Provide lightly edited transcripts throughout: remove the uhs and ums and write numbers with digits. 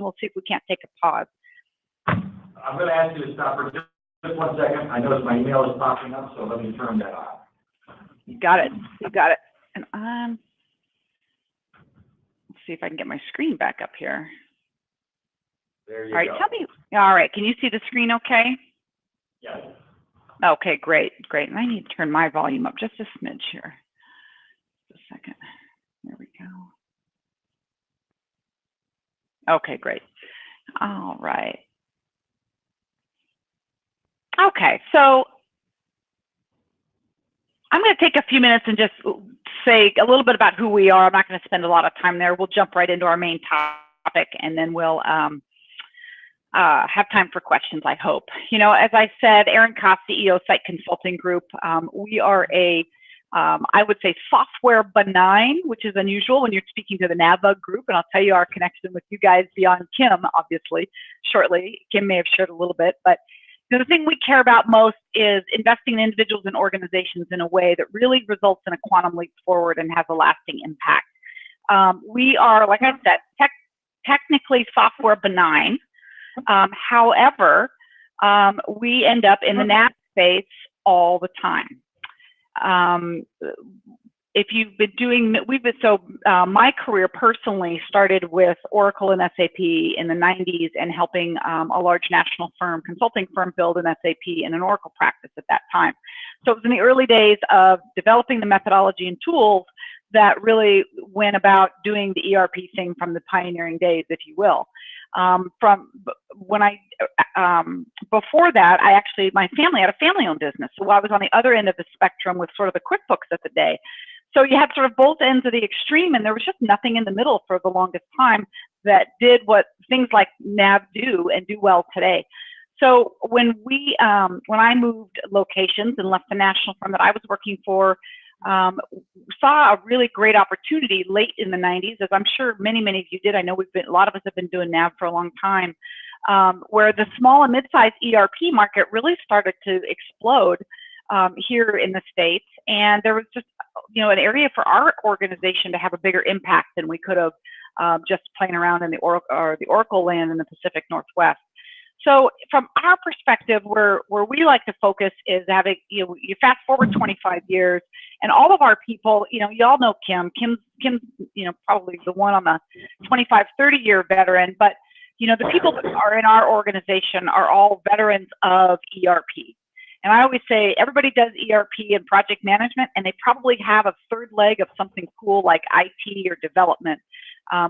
we'll see if we can't take a pause. I'm going to ask you to stop for just 1 second. I notice my email is popping up, so let me turn that off. You got it. You got it. And let's see if I can get my screen back up here. There you All right, go. tell me. All right, can you see the screen okay? Yes. Okay, great, great. And I need to turn my volume up just a smidge here. Just a second. There we go. Okay, great. All right. Okay, so I'm going to take a few minutes and just say a little bit about who we are. I'm not going to spend a lot of time there. We'll jump right into our main topic, and then we'll have time for questions, I hope. You know, as I said, Erin Koss, CEO, Site Consulting Group. We are a, I would say, software benign, which is unusual when you're speaking to the NAV group, and I'll tell you our connection with you guys beyond Kim, obviously, shortly. Kim may have shared a little bit, but the thing we care about most is investing in individuals and organizations in a way that really results in a quantum leap forward and has a lasting impact. We are, like I said, technically software benign. However, we end up in the NAV space all the time. If you've been doing, my career personally started with Oracle and SAP in the 90s and helping a large national firm, consulting firm, build an SAP and an Oracle practice at that time. So it was in the early days of developing the methodology and tools that really went about doing the ERP thing from the pioneering days, if you will. Before that, my family had a family-owned business. So I was on the other end of the spectrum with sort of the QuickBooks of the day. So you had sort of both ends of the extreme, and there was just nothing in the middle for the longest time that did what things like NAV do and do well today. So when I moved locations and left the national firm that I was working for, saw a really great opportunity late in the 90s, as I'm sure many of you did. I know a lot of us have been doing NAV for a long time, where the small and mid-sized ERP market really started to explode here in the States. And there was just, you know, an area for our organization to have a bigger impact than we could have just playing around in the Oracle land in the Pacific Northwest. So from our perspective, where we like to focus is having, you know, you fast forward 25 years, and all of our people, you know, you all know Kim. Kim's, you know, probably the one on the 25, 30-year veteran, but, you know, the people that are in our organization are all veterans of ERP. And I always say everybody does ERP and project management, and they probably have a third leg of something cool like IT or development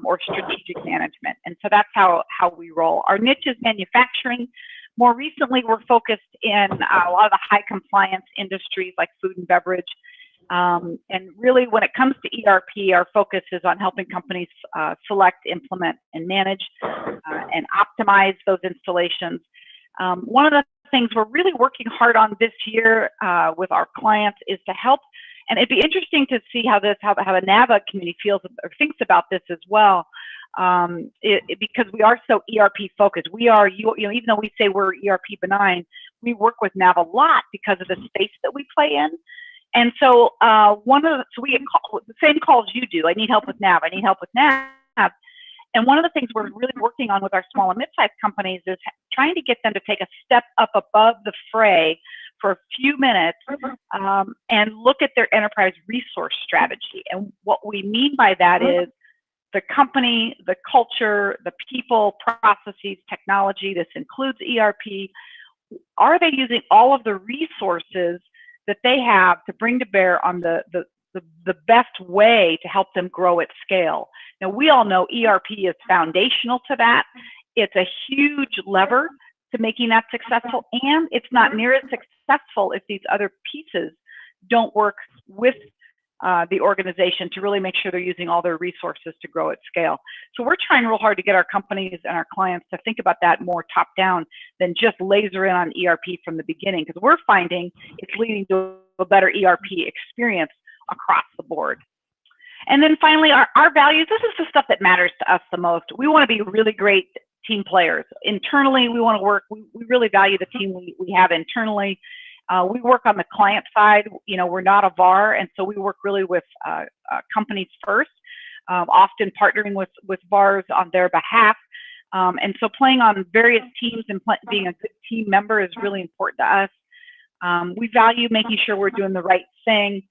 or strategic management. And so that's how we roll. Our niche is manufacturing. More recently, we're focused in a lot of the high compliance industries like food and beverage. And really, when it comes to ERP, our focus is on helping companies select, implement, and manage and optimize those installations. One of the things we're really working hard on this year with our clients is to help, and it'd be interesting to see how the NAV community feels or thinks about this as well, because we are so ERP focused. We are, you know, even though we say we're ERP benign, we work with NAV a lot because of the space that we play in. And so we get the same calls you do. I need help with NAV. I need help with NAV. And one of the things we're really working on with our small and mid-sized companies is trying to get them to take a step up above the fray for a few minutes and look at their enterprise resource strategy. And what we mean by that is the company, the culture, the people, processes, technology. This includes ERP. Are they using all of the resources that they have to bring to bear on the best way to help them grow at scale? Now, we all know ERP is foundational to that. It's a huge lever to making that successful, and it's not near as successful if these other pieces don't work with the organization to really make sure they're using all their resources to grow at scale. So we're trying real hard to get our companies and our clients to think about that more top down than just laser in on ERP from the beginning, because we're finding it's leading to a better ERP experience across the board. And then finally, our values. This is the stuff that matters to us the most. We want to be really great team players. Internally, we want to work. We really value the team we have internally. We work on the client side. You know, we're not a VAR, and so we work really with companies first, often partnering with VARs on their behalf. And so playing on various teams and being a good team member is really important to us. We value making sure we're doing the right thing,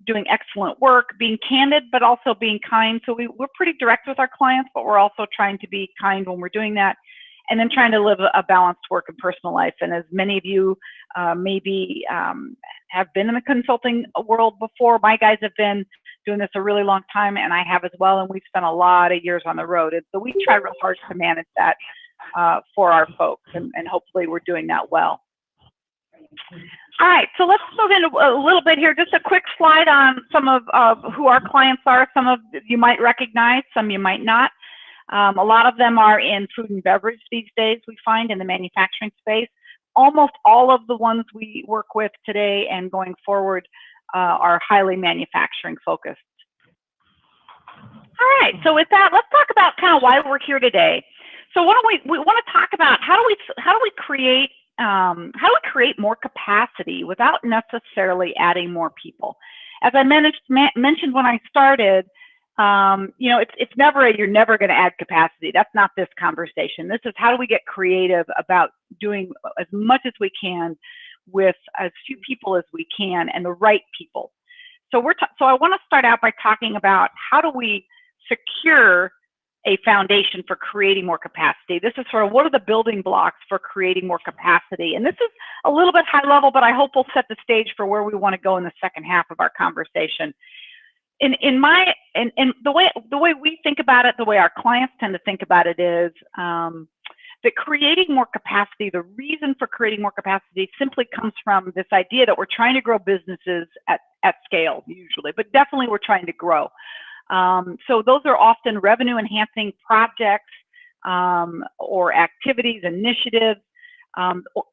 doing excellent work, being candid, but also being kind. So we're pretty direct with our clients, but we're also trying to be kind when we're doing that. And then trying to live a balanced work and personal life. And as many of you maybe have been in the consulting world before, my guys have been doing this a really long time, and I have as well, and we've spent a lot of years on the road. And so we try real hard to manage that for our folks, and hopefully we're doing that well. All right, so let's move into a little bit here. Just a quick slide on some of who our clients are. Some of you might recognize, some you might not. A lot of them are in food and beverage these days, we find, in the manufacturing space. Almost all of the ones we work with today and going forward are highly manufacturing focused. All right, so with that, let's talk about kind of why we're here today. So why don't we want to talk about how do we create more capacity without necessarily adding more people? As I mentioned when I started, you know, it's never you're never going to add capacity. That's not this conversation. This is how do we get creative about doing as much as we can with as few people as we can and the right people. So so I want to start out by talking about how do we secure a foundation for creating more capacity. This is sort of what are the building blocks for creating more capacity. And this is a little bit high level, but I hope we'll set the stage for where we want to go in the second half of our conversation. In the way we think about it, the way our clients tend to think about it is that creating more capacity, the reason for creating more capacity simply comes from this idea that we're trying to grow businesses at scale usually, but definitely we're trying to grow. So those are often revenue enhancing projects or activities, initiatives.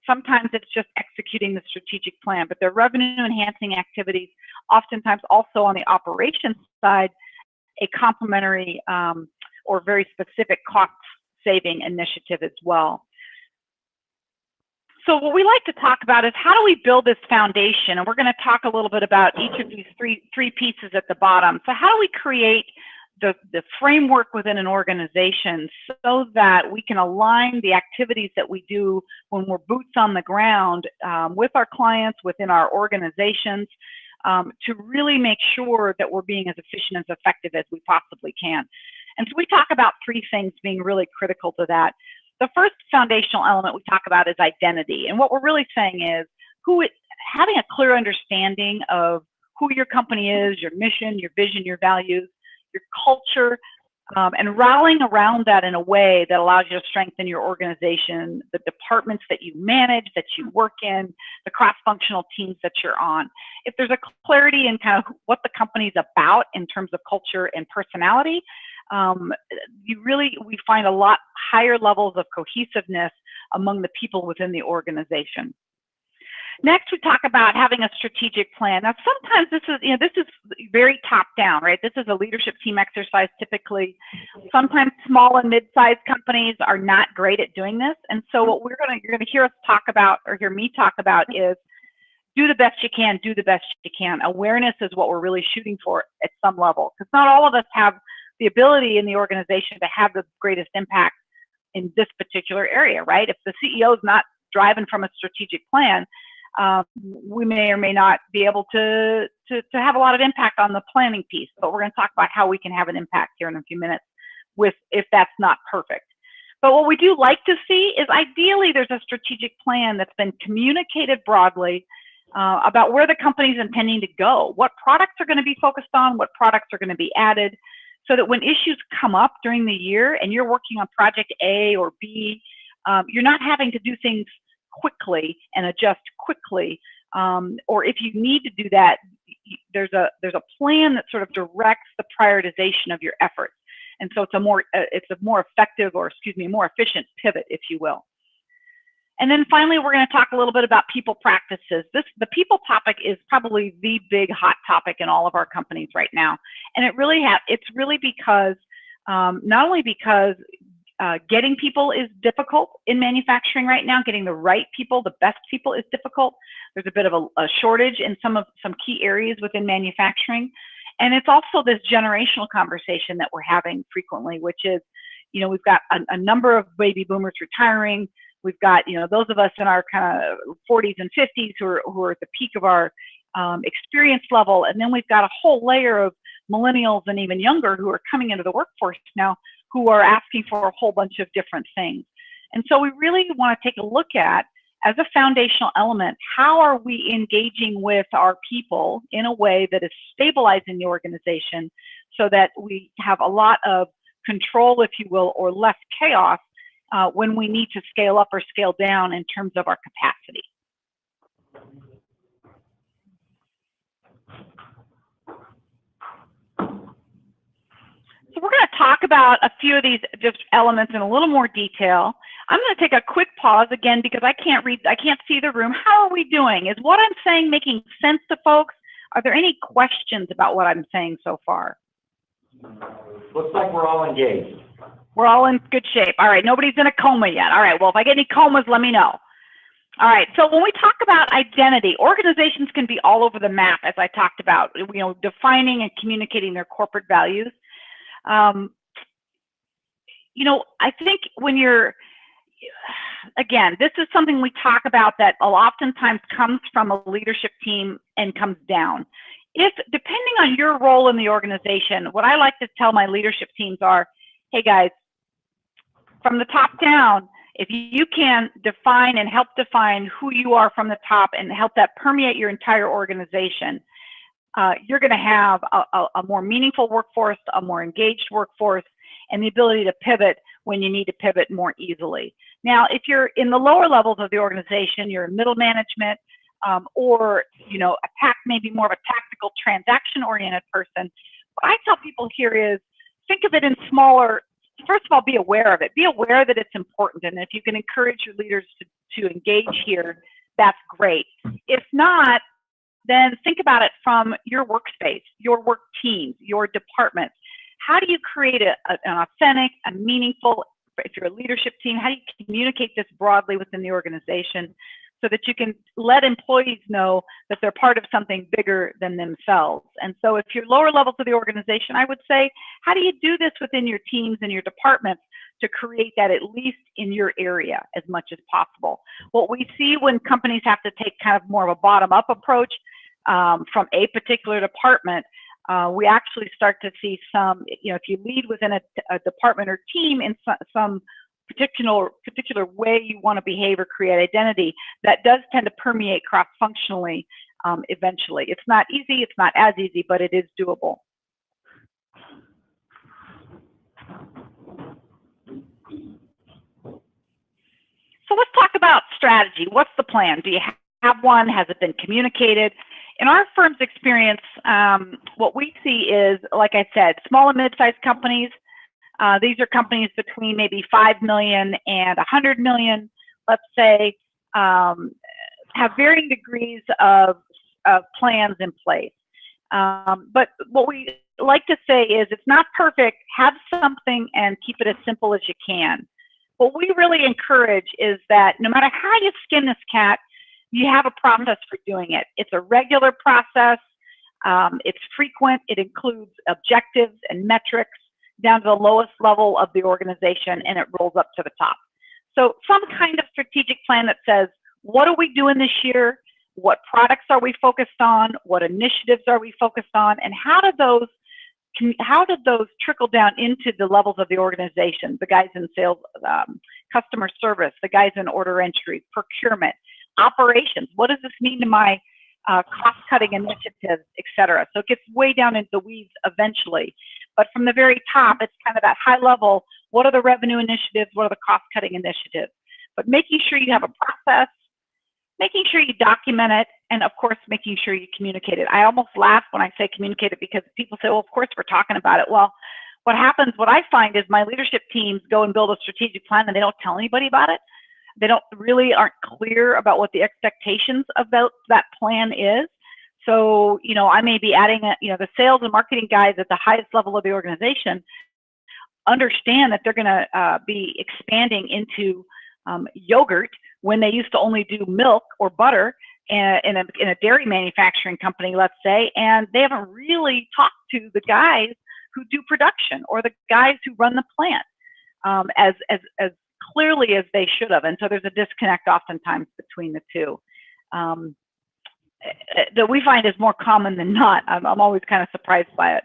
Sometimes it's just executing the strategic plan, but they're revenue enhancing activities, oftentimes also on the operations side, a complementary or very specific cost saving initiative as well. So what we like to talk about is how do we build this foundation? And we're going to talk a little bit about each of these three pieces at the bottom. So how do we create the framework within an organization so that we can align the activities that we do when we're boots on the ground with our clients, within our organizations, to really make sure that we're being as efficient and as effective as we possibly can. And so we talk about three things being really critical to that. The first foundational element we talk about is identity. And what we're really saying is having a clear understanding of who your company is, your mission, your vision, your values, your culture, and rallying around that in a way that allows you to strengthen your organization, the departments that you manage, that you work in, the cross-functional teams that you're on. If there's a clarity in kind of what the company's about in terms of culture and personality, we find a lot higher levels of cohesiveness among the people within the organization. Next, we talk about having a strategic plan. Now, sometimes this is very top down, right? This is a leadership team exercise typically. Sometimes small and mid-sized companies are not great at doing this. And so what you're going to hear us talk about, or hear me talk about, is do the best you can, do the best you can. Awareness is what we're really shooting for at some level, because not all of us have the ability in the organization to have the greatest impact in this particular area, right? If the CEO is not driving from a strategic plan, we may or may not be able to have a lot of impact on the planning piece, but we're going to talk about how we can have an impact here in a few minutes if that's not perfect. But what we do like to see is ideally there's a strategic plan that's been communicated broadly about where the company's intending to go, what products are going to be focused on, what products are going to be added, so that when issues come up during the year and you're working on project A or B, you're not having to do things quickly and adjust quickly, or if you need to do that, there's a plan that sort of directs the prioritization of your efforts, and so it's a more effective, or more efficient pivot, if you will. And then finally, we're going to talk a little bit about people practices. The people topic is probably the big hot topic in all of our companies right now, and it's really because not only because getting people is difficult in manufacturing right now. Getting the right people, the best people, is difficult. There's a bit of a shortage in some key areas within manufacturing. And it's also this generational conversation that we're having frequently, which is, we've got a number of baby boomers retiring. We've got, those of us in our kind of 40s and 50s who are at the peak of our experience level. And then we've got a whole layer of millennials and even younger who are coming into the workforce now, who are asking for a whole bunch of different things. And so we really want to take a look at, as a foundational element, how are we engaging with our people in a way that is stabilizing the organization so that we have a lot of control, if you will, or less chaos when we need to scale up or scale down in terms of our capacity. So we're going to talk about a few of these just elements in a little more detail. I'm going to take a quick pause again because I can't see the room. How are we doing? Is what I'm saying making sense to folks? Are there any questions about what I'm saying so far? Looks like we're all engaged. We're all in good shape. All right, nobody's in a coma yet. All right, well, if I get any comas, let me know. All right, so when we talk about identity, organizations can be all over the map, as I talked about, defining and communicating their corporate values. I think when you're, again, this is something we talk about that oftentimes comes from a leadership team and comes down. Depending on your role in the organization, what I like to tell my leadership teams are, hey guys, from the top down, if you can define and help define who you are from the top and help that permeate your entire organization, you're going to have a more meaningful workforce, a more engaged workforce, and the ability to pivot when you need to pivot more easily. Now, if you're in the lower levels of the organization, you're in middle management, or maybe more of a tactical transaction-oriented person, what I tell people here is think of it in smaller. First of all, be aware of it. Be aware that it's important, and if you can encourage your leaders to engage here, that's great. If not, then think about it from your workspace, your work teams, your departments. How do you create an authentic, a meaningful, if you're a leadership team, how do you communicate this broadly within the organization so that you can let employees know that they're part of something bigger than themselves? And so if you're lower levels of the organization, I would say, how do you do this within your teams and your departments to create that at least in your area as much as possible? What we see when companies have to take kind of more of a bottom-up approach from a particular department, we actually start to see some, if you lead within a department or team in some particular way you want to behave or create identity, that does tend to permeate cross-functionally eventually. It's not easy, it's not as easy, but it is doable. So let's talk about strategy. What's the plan? Do you have one? Has it been communicated? In our firm's experience, what we see is, like I said, small and mid-sized companies. These are companies between maybe 5 million and 100 million, let's say, have varying degrees of plans in place. But what we like to say is, it's not perfect, have something and keep it as simple as you can. What we really encourage is that no matter how you skin this cat, you have a process for doing it. It's a regular process. It's frequent. It includes objectives and metrics down to the lowest level of the organization, and it rolls up to the top. So some kind of strategic plan that says, what are we doing this year? What products are we focused on? What initiatives are we focused on? And how did those trickle down into the levels of the organization? The guys in sales, customer service, the guys in order entry, procurement, operations. What does this mean to my cost-cutting initiatives, et cetera? So it gets way down into the weeds eventually. But from the very top, it's kind of that high level. What are the revenue initiatives? What are the cost-cutting initiatives? But making sure you have a process, making sure you document it, and of course, making sure you communicate it. I almost laugh when I say communicate it because people say, well, of course we're talking about it. Well, what I find is my leadership teams go and build a strategic plan and they don't tell anybody about it. They aren't clear about what the expectations of that plan is. So, I may be adding, the sales and marketing guys at the highest level of the organization understand that they're going to be expanding into yogurt when they used to only do milk or butter in a dairy manufacturing company, let's say, and they haven't really talked to the guys who do production or the guys who run the plant. as clearly as they should have. And so there's a disconnect oftentimes between the two that we find is more common than not. I'm always kind of surprised by it.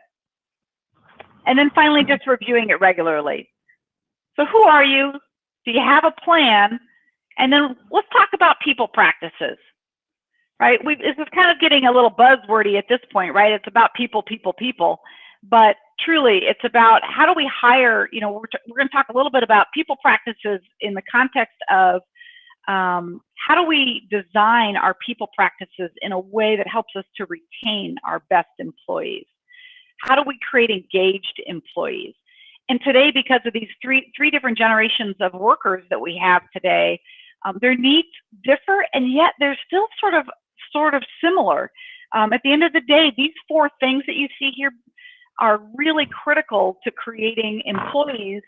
And then finally, just reviewing it regularly. So who are you? Do you have a plan? And then let's talk about people practices, right? This is kind of getting a little buzzwordy at this point, right? It's about people, people, people. But truly, it's about how do we hire, we're going to talk a little bit about people practices in the context of how do we design our people practices in a way that helps us to retain our best employees? How do we create engaged employees? And today, because of these three different generations of workers that we have today, their needs differ, and yet they're still sort of similar. At the end of the day, these 4 things that you see here are really critical to creating employees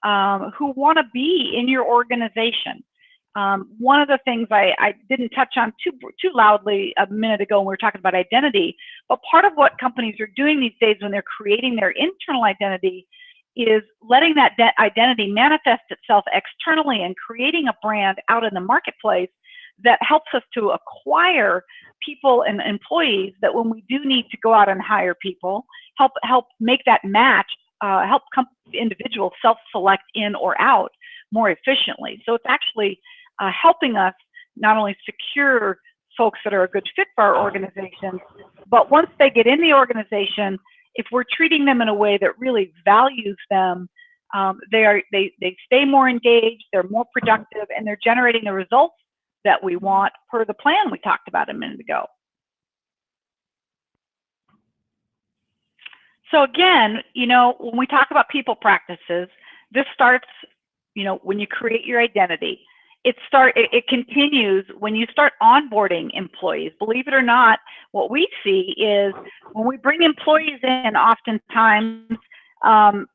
who want to be in your organization. One of the things I didn't touch on too loudly a minute ago when we were talking about identity, but part of what companies are doing these days when they're creating their internal identity is letting that identity manifest itself externally and creating a brand out in the marketplace that helps us to acquire people and employees that when we do need to go out and hire people, help make that match, help individuals self-select in or out more efficiently. So it's actually helping us not only secure folks that are a good fit for our organization, but once they get in the organization, if we're treating them in a way that really values them, they stay more engaged, they're more productive, and they're generating the results that we want per the plan we talked about a minute ago. So again, when we talk about people practices, this starts, when you create your identity. It continues when you start onboarding employees. Believe it or not, what we see is when we bring employees in, oftentimes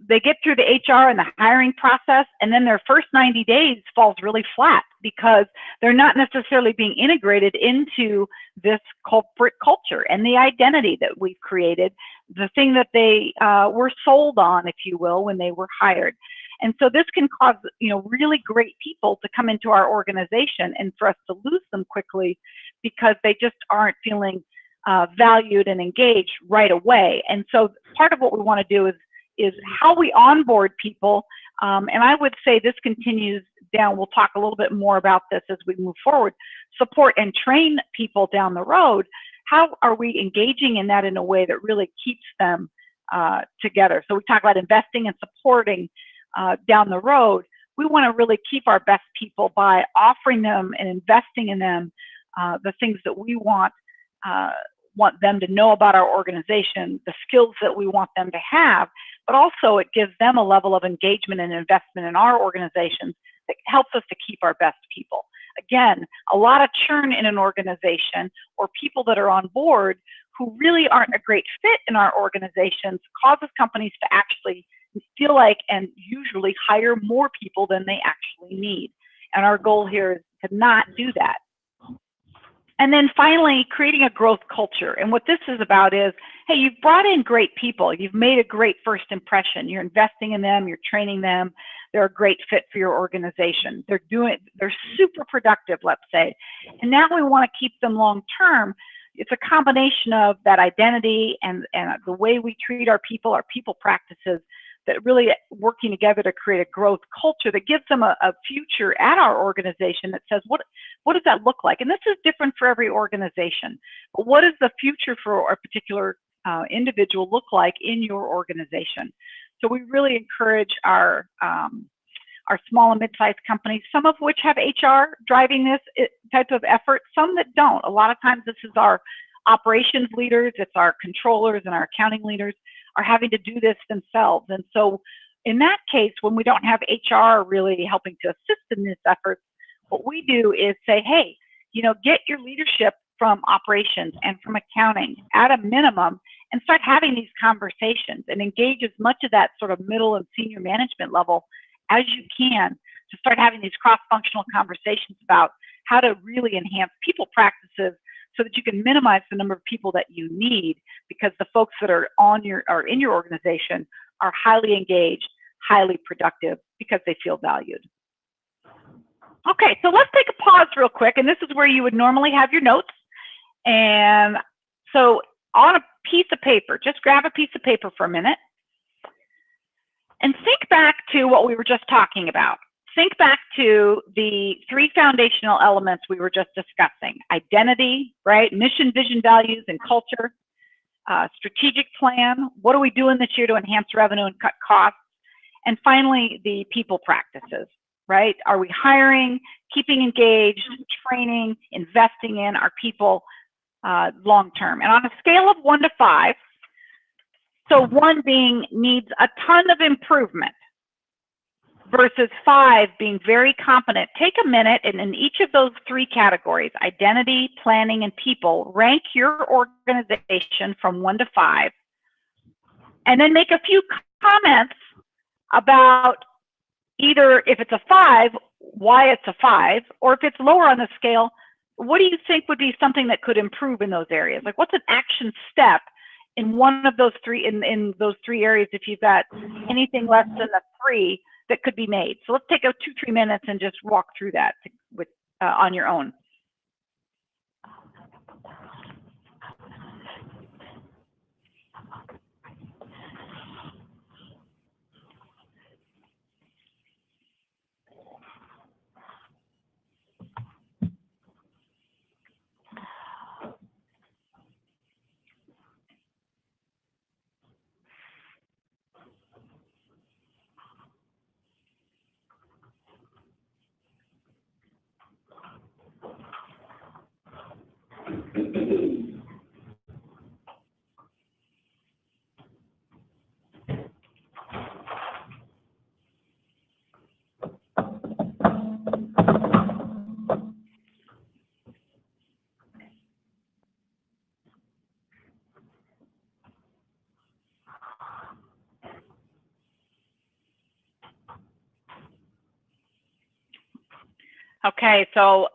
they get through the HR and the hiring process, and then their first 90 days falls really flat because they're not necessarily being integrated into this corporate culture and the identity that we've created, the thing that they were sold on, if you will, when they were hired. And so this can cause, really great people to come into our organization and for us to lose them quickly because they just aren't feeling valued and engaged right away. And so part of what we want to do is how we onboard people. And I would say this continues down. We'll talk a little bit more about this as we move forward. Support and train people down the road. How are we engaging in that in a way that really keeps them together? So we talk about investing and supporting down the road. We want to really keep our best people by offering them and investing in them the things that we want them to know about our organization, the skills that we want them to have, but also it gives them a level of engagement and investment in our organization that helps us to keep our best people. Again, a lot of churn in an organization or people that are on board who really aren't a great fit in our organizations causes companies to actually feel like and usually hire more people than they actually need. And our goal here is to not do that. And then finally, creating a growth culture. And what this is about is, hey, you've brought in great people. You've made a great first impression. You're investing in them. You're training them. They're a great fit for your organization. They're super productive, let's say. And now we want to keep them long term. It's a combination of that identity and the way we treat our people practices, that really working together to create a growth culture that gives them a future at our organization that says, what does that look like? And this is different for every organization. But what does the future for a particular individual look like in your organization? So we really encourage our small and mid-sized companies, some of which have HR driving this type of effort, some that don't. A lot of times this is our operations leaders, it's our controllers and our accounting leaders are having to do this themselves. And so in that case, when we don't have HR really helping to assist in this effort, what we do is say, hey, get your leadership from operations and from accounting at a minimum and start having these conversations and engage as much of that sort of middle and senior management level as you can to start having these cross-functional conversations about how to really enhance people practices so that you can minimize the number of people that you need, because the folks that are in your organization are highly engaged, highly productive because they feel valued. Okay, so let's take a pause real quick, and this is where you would normally have your notes. And so on a piece of paper, just grab a piece of paper for a minute and think back to what we were just talking about. Think back to the 3 foundational elements we were just discussing: identity, right? Mission, vision, values, and culture. Strategic plan. What are we doing this year to enhance revenue and cut costs? And finally, the people practices, right? Are we hiring, keeping engaged, training, investing in our people long term? And on a scale of 1 to 5, so 1 being needs a ton of improvement versus 5 being very competent, take a minute and in each of those 3 categories, identity, planning, and people, rank your organization from 1 to 5, and then make a few comments about either if it's a 5, why it's a 5, or if it's lower on the scale, what do you think would be something that could improve in those areas? Like, what's an action step in one of those 3, in those 3 areas, if you've got anything less than a 3 that could be made? So let's take a 2-3 minutes and just walk through that with on your own. Okay, so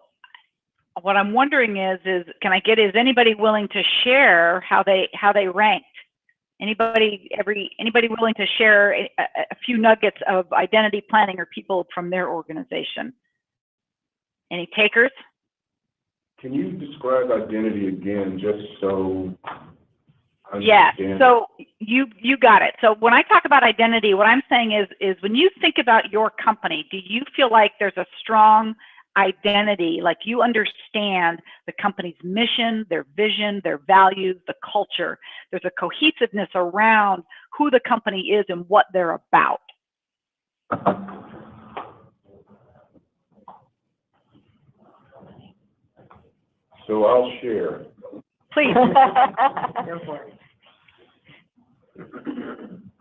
what I'm wondering is is anybody willing to share how they ranked? Anybody willing to share a few nuggets of identity, planning, or people from their organization? Any takers? Can you describe identity again, just so I Yes, understand? so you got it. So when I talk about identity, what I'm saying is when you think about your company, do you feel like there's a strong identity, like you understand the company's mission, their vision, their values, the culture? There's a cohesiveness around who the company is and what they're about. So I'll share. Please.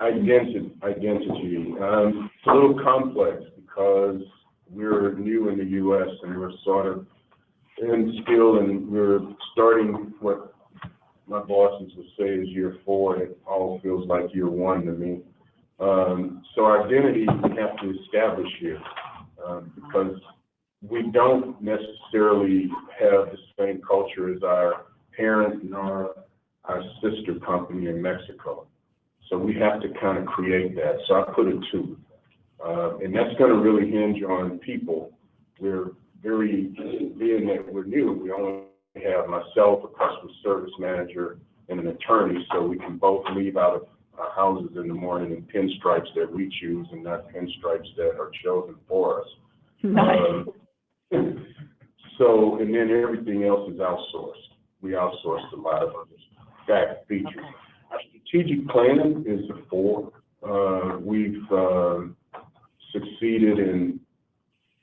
Identity. It's a little complex because we're new in the U.S. and we're sort of in skill, and we're starting what my bosses would say is year 4, and it all feels like year 1 to me. So identity we have to establish here because we don't necessarily have the same culture as our parent nor our sister company in Mexico. So we have to kind of create that. So I put a 2. And that's going to really hinge on people. We're being that we're new, we only have myself, a customer service manager, and an attorney, so we can both leave out of our houses in the morning in pinstripes that we choose and not pinstripes that are chosen for us. Nice. So, and then everything else is outsourced. We outsourced a lot of other features. Okay. Our strategic planning is a 4. We've succeeded in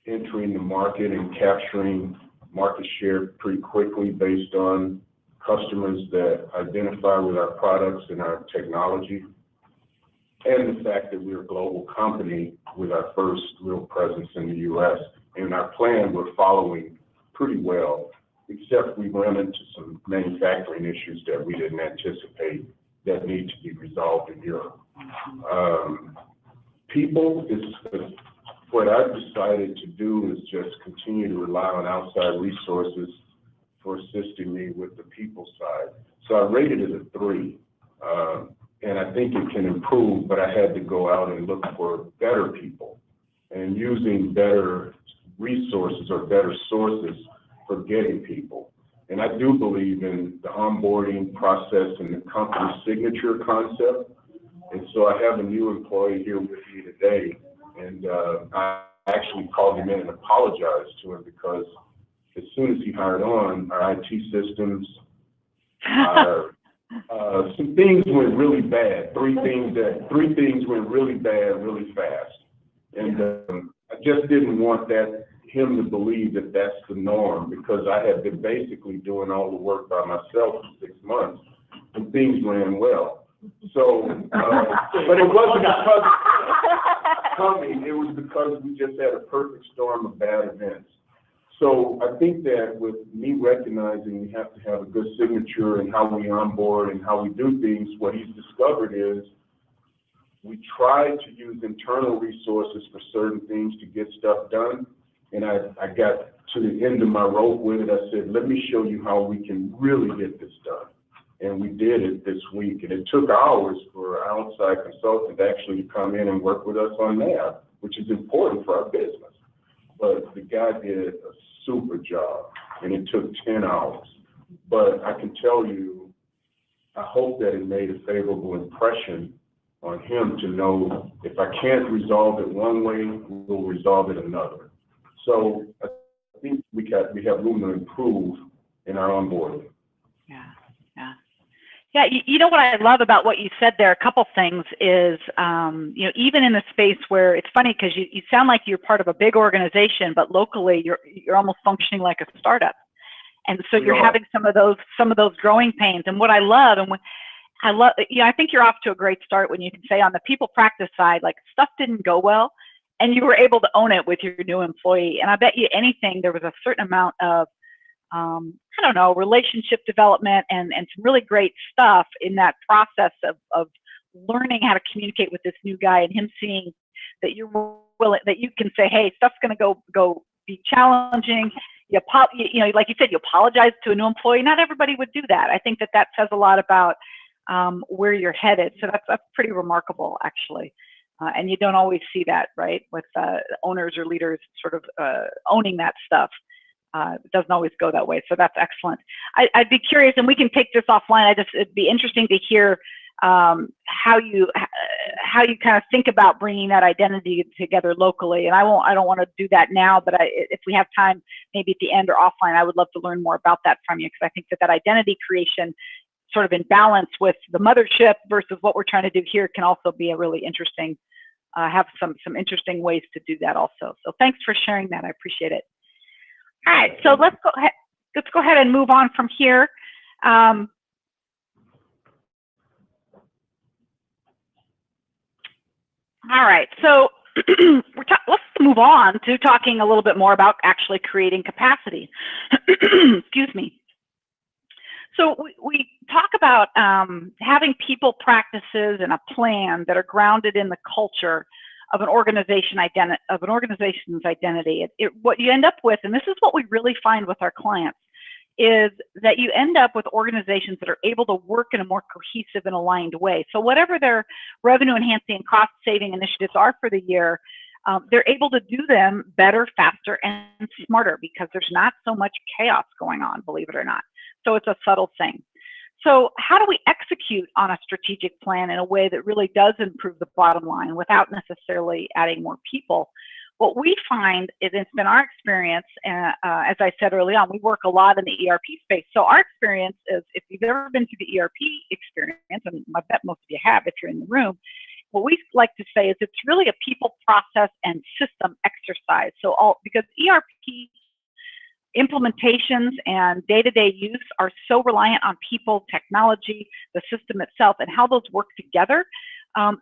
entering the market and capturing market share pretty quickly based on customers that identify with our products and our technology, and the fact that we're a global company with our first real presence in the U.S. And our plan we're following pretty well, except we run into some manufacturing issues that we didn't anticipate that need to be resolved in Europe. People is what I've decided to do is just continue to rely on outside resources for assisting me with the people side. So I rated it a 3. and I think it can improve, but I had to go out and look for better people and using better resources or better sources for getting people. And I do believe in the onboarding process and the company signature concept. And so I have a new employee here with me today, and I actually called him in and apologized to him because as soon as he hired on, our IT systems, some things went really bad. Three things went really bad really fast. And I just didn't want him to believe that that's the norm, because I had been basically doing all the work by myself for 6 months and things ran well. So, but it wasn't because it was because we just had a perfect storm of bad events. So I think that with me recognizing we have to have a good signature in how we onboard and how we do things, what he's discovered is we try to use internal resources for certain things to get stuff done. And I got to the end of my rope with it. I said, let me show you how we can really get this done. And we did it this week. And it took hours for our outside consultant actually to come in and work with us on NAV, which is important for our business. But the guy did a super job, and it took 10 hours. But I can tell you, I hope that it made a favorable impression on him to know if I can't resolve it one way, we'll resolve it another. So I think we have room to improve in our onboarding. Yeah, you know what I love about what you said there, a couple things is, you know, even in the space where it's funny because you sound like you're part of a big organization, but locally you're almost functioning like a startup. And so you're having some of those growing pains. And what I love, you know, I think you're off to a great start when you can say on the people practice side, like stuff didn't go well and you were able to own it with your new employee. And I bet you anything, there was a certain amount of, I don't know, relationship development and some really great stuff in that process of learning how to communicate with this new guy and him seeing that you're willing, that you can say, hey, stuff's going to go be challenging. You know, like you said, you apologize to a new employee. Not everybody would do that. I think that says a lot about where you're headed. So that's pretty remarkable, actually. And you don't always see that, right, with owners or leaders sort of owning that stuff. It doesn't always go that way, so that's excellent. I'd be curious, and we can take this offline. It'd be interesting to hear how you kind of think about bringing that identity together locally. And I don't want to do that now, but if we have time, maybe at the end or offline, I would love to learn more about that from you, because I think that identity creation, sort of in balance with the mothership versus what we're trying to do here, can also be a really interesting, have some interesting ways to do that also. So thanks for sharing that. I appreciate it. All right, so let's go ahead and move on from here. All right, so let's move on to talking a little bit more about actually creating capacity. Excuse me. So we talk about having people practices and a plan that are grounded in the culture of an organization's identity. What you end up with, and this is what we really find with our clients, is that you end up with organizations that are able to work in a more cohesive and aligned way. So whatever their revenue enhancing and cost saving initiatives are for the year, they're able to do them better, faster, and smarter, because there's not so much chaos going on, believe it or not. So it's a subtle thing. So how do we execute on a strategic plan in a way that really does improve the bottom line without necessarily adding more people? What we find is, it's been our experience, as I said early on, we work a lot in the ERP space. So our experience is, if you've ever been through the ERP experience, and I bet most of you have if you're in the room, what we like to say is it's really a people, process, and system exercise. So because ERP implementations and day-to-day use are so reliant on people, technology, the system itself, and how those work together,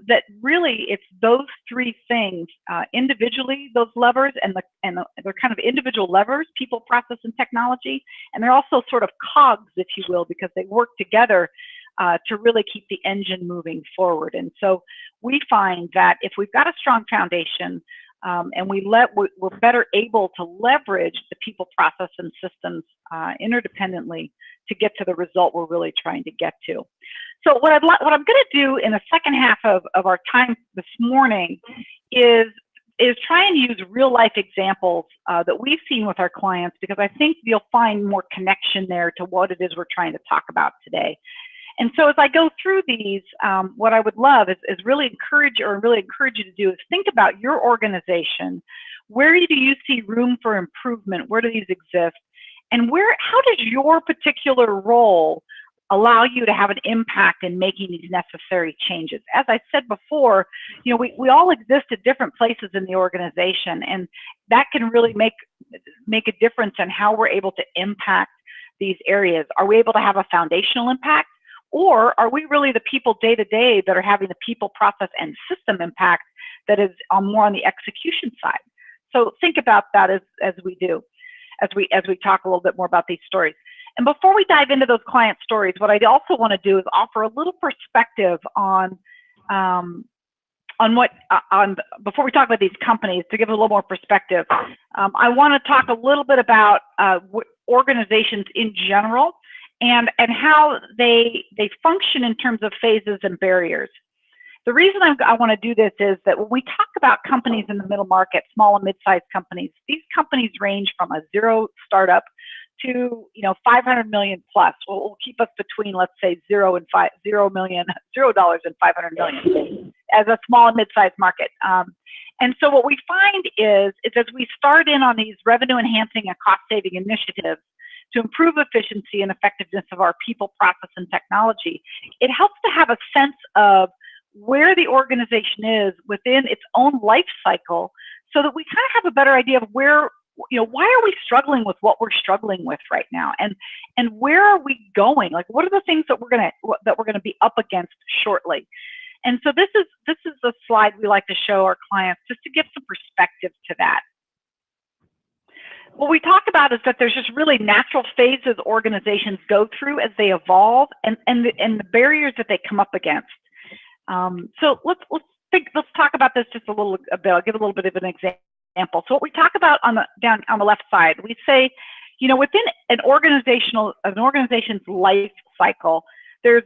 that really it's those three things individually, those levers, and they're kind of individual levers, people, process, and technology, and they're also sort of cogs, if you will, because they work together to really keep the engine moving forward. And so we find that if we've got a strong foundation, and we're better able to leverage the people, process, and systems interdependently to get to the result we're really trying to get to. So what I'm going to do in the second half of our time this morning is try and use real life examples that we've seen with our clients, because I think you'll find more connection there to what it is we're trying to talk about today. And so as I go through these, what I would love is really encourage you to do is think about your organization. Where do you see room for improvement? Where do these exist? And how does your particular role allow you to have an impact in making these necessary changes? As I said before, we all exist at different places in the organization, and that can really make a difference in how we're able to impact these areas. Are we able to have a foundational impact, or are we really the people day to day that are having the people, process, and system impact that is more on the execution side? So think about that as we talk a little bit more about these stories. And before we dive into those client stories, what I also want to do is offer a little perspective before we talk about these companies, to give a little more perspective. I want to talk a little bit about organizations in general and how they function in terms of phases and barriers. The reason I want to do this is that when we talk about companies in the middle market, small and mid-sized companies, these companies range from a zero startup to 500 million plus. We'll keep us between, let's say, $0 and $500 million as a small and mid-sized market. And so what we find is as we start in on these revenue enhancing and cost saving initiatives to improve efficiency and effectiveness of our people, process, and technology, it helps to have a sense of where the organization is within its own life cycle, so that we kind of have a better idea of where, why are we struggling with what we're struggling with right now, and where are we going? Like, what are the things that we're gonna be up against shortly? And so this is the slide we like to show our clients, just to give some perspective to that. What we talk about is that there's just really natural phases organizations go through as they evolve, and the barriers that they come up against. So let's talk about this just a little bit. I'll give a little bit of an example. So what we talk about down on the left side, we say, within an organization's life cycle, there's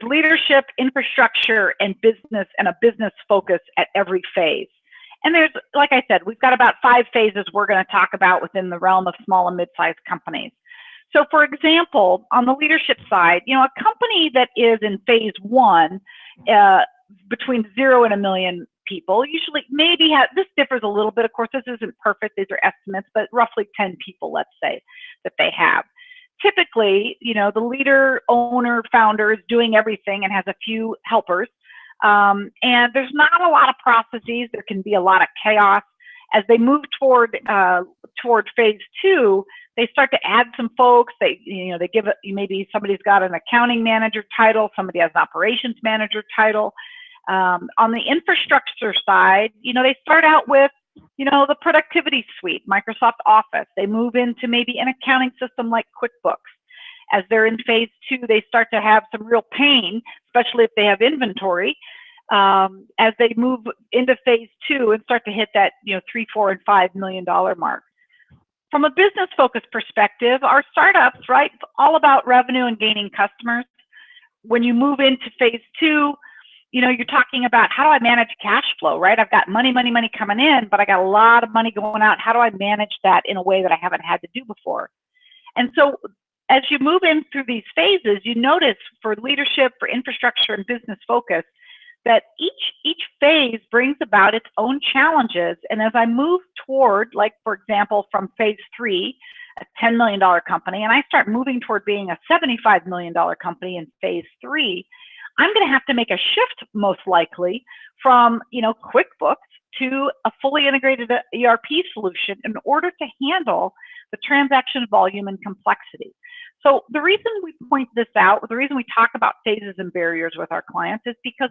leadership, infrastructure, and business, and a business focus at every phase. And there's, like I said, we've got about 5 phases we're going to talk about within the realm of small and mid-sized companies. So for example, on the leadership side, a company that is in phase 1, between 0 and 1 million people, usually this differs a little bit. Of course, this isn't perfect. These are estimates, but roughly 10 people, let's say, that they have. Typically, the leader, owner, founder is doing everything and has a few helpers. And there's not a lot of processes. There can be a lot of chaos. As they move toward phase 2, they start to add some folks. They give it, maybe somebody's got an accounting manager title, somebody has an operations manager title. On the infrastructure side, they start out with, the productivity suite, Microsoft Office. They move into maybe an accounting system like QuickBooks. As they're in phase 2, they start to have some real pain, especially if they have inventory. As they move into phase 2 and start to hit that, $3, $4, and $5 million mark. From a business focused perspective, our startups, right, it's all about revenue and gaining customers. When you move into phase 2, you're talking about, how do I manage cash flow, right? I've got money coming in, but I got a lot of money going out. How do I manage that in a way that I haven't had to do before? And so as you move in through these phases, you notice for leadership, for infrastructure, and business focus, that each phase brings about its own challenges. And as I move toward, like, for example, from phase 3, a $10 million company, and I start moving toward being a $75 million company in phase 3, I'm going to have to make a shift, most likely, from QuickBooks to a fully integrated ERP solution in order to handle the transaction volume and complexity. So the reason we point this out, the reason we talk about phases and barriers with our clients, is because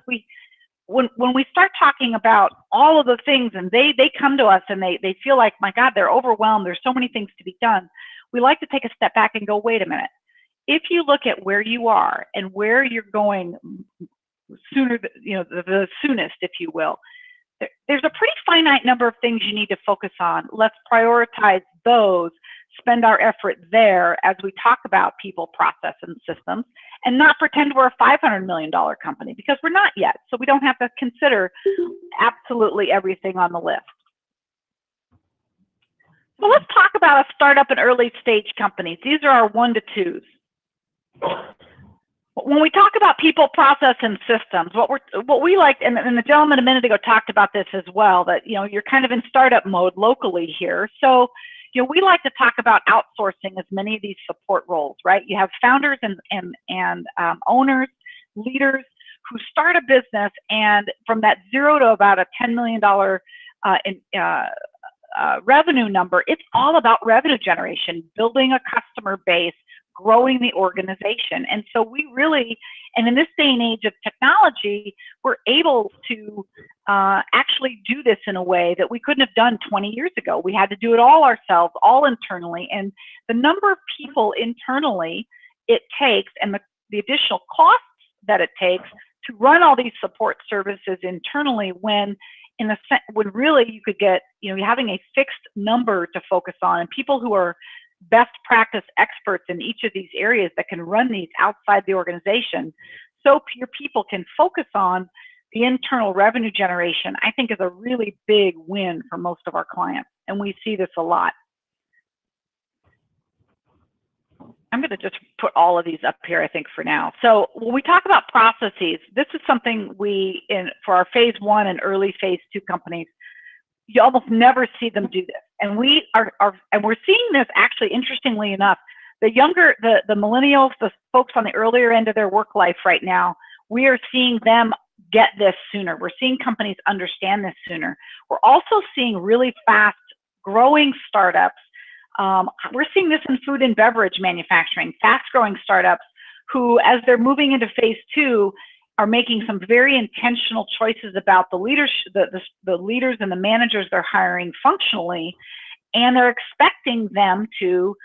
when we start talking about all of the things, and they come to us and they feel like, my God, they're overwhelmed, there's so many things to be done, we like to take a step back and go, wait a minute. If you look at where you are and where you're going sooner, the soonest, if you will, there's a pretty finite number of things you need to focus on. Let's prioritize those, spend our effort there as we talk about people, process, and systems, and not pretend we're a $500 million company, because we're not yet. So we don't have to consider absolutely everything on the list. So let's talk about a startup and early stage companies. These are our 1 to 2s. When we talk about people, process, and systems, what we like, and the gentleman a minute ago talked about this as well, that you're kind of in startup mode locally here. So we like to talk about outsourcing as many of these support roles, right? You have founders and owners, leaders who start a business, and from that 0 to about a $10 million revenue number, it's all about revenue generation, building a customer base, growing the organization. And so we really, and in this day and age of technology, we're able to actually do this in a way that we couldn't have done 20 years ago. We had to do it all ourselves, all internally. And the number of people internally it takes, and the additional costs that it takes to run all these support services internally, when really you could get, having a fixed number to focus on, and people who are best practice experts in each of these areas that can run these outside the organization, so your people can focus on the internal revenue generation, I think is a really big win for most of our clients. And we see this a lot. I'm going to just put all of these up here, I think, for now. So when we talk about processes, this is something for our phase 1 and early phase 2 companies, you almost never see them do this. And we're seeing this, actually, interestingly enough, the millennials, the folks on the earlier end of their work life right now, we are seeing them get this sooner. We're seeing companies understand this sooner. We're also seeing really fast growing startups. We're seeing this in food and beverage manufacturing, fast growing startups who, as they're moving into phase 2, are making some very intentional choices about the leadership, the leaders and the managers they're hiring functionally, and they're expecting them to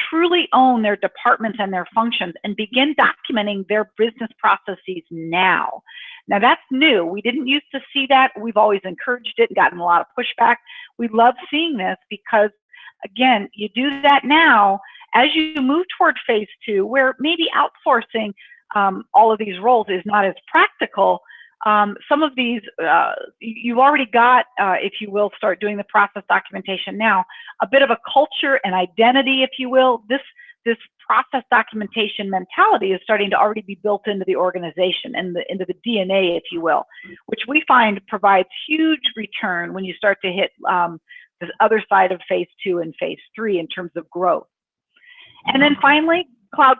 truly own their departments and their functions and begin documenting their business processes now. Now that's new. We didn't used to see that. We've always encouraged it and gotten a lot of pushback. We love seeing this because, again, you do that now as you move toward phase 2, where maybe outsourcing all of these roles is not as practical. Some of these, you've already got, if you will, start doing the process documentation now, a bit of a culture and identity, if you will. This process documentation mentality is starting to already be built into the organization and into the DNA, if you will, which we find provides huge return when you start to hit the other side of phase 2 and phase 3 in terms of growth. And then finally, cloud,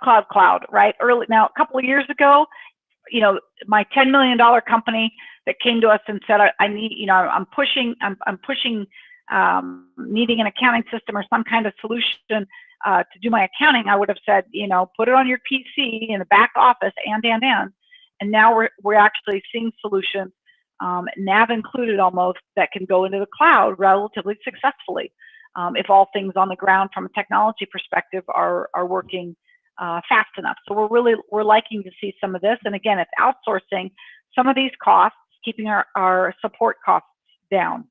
right? Now, a couple of years ago, my $10 million company that came to us and said, I need, I'm pushing, needing an accounting system or some kind of solution to do my accounting, I would have said, put it on your PC in the back office and now we're actually seeing solutions, NAV included almost, that can go into the cloud relatively successfully if all things on the ground from a technology perspective are working fast enough. So we're liking to see some of this. And again, it's outsourcing some of these costs, keeping our support costs down.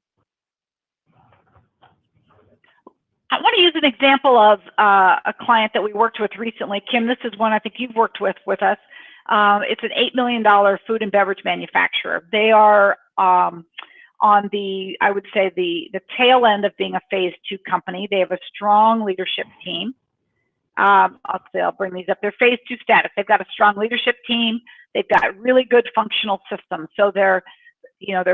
I want to use an example of a client that we worked with recently. Kim, this is one I think you've worked with us. It's an $8 million food and beverage manufacturer. They are on the, I would say, the tail end of being a phase 2 company. They have a strong leadership team. I'll bring these up. They're phase 2 status. They've got a strong leadership team. They've got really good functional systems. So they're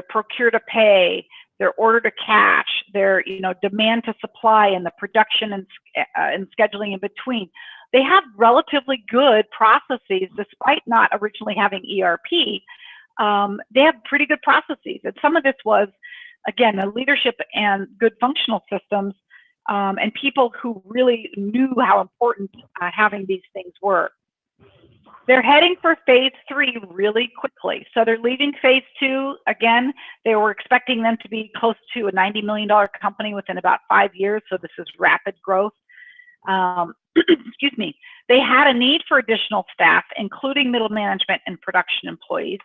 procure to pay, their order to cash, their demand to supply, and the production and scheduling in between. They have relatively good processes, despite not originally having ERP. They have pretty good processes, and some of this was, again, the leadership and good functional systems, and people who really knew how important having these things were. They're heading for phase 3 really quickly. So they're leaving phase 2. Again, they were expecting them to be close to a $90 million company within about 5 years. So this is rapid growth. Excuse me. They had a need for additional staff, including middle management and production employees.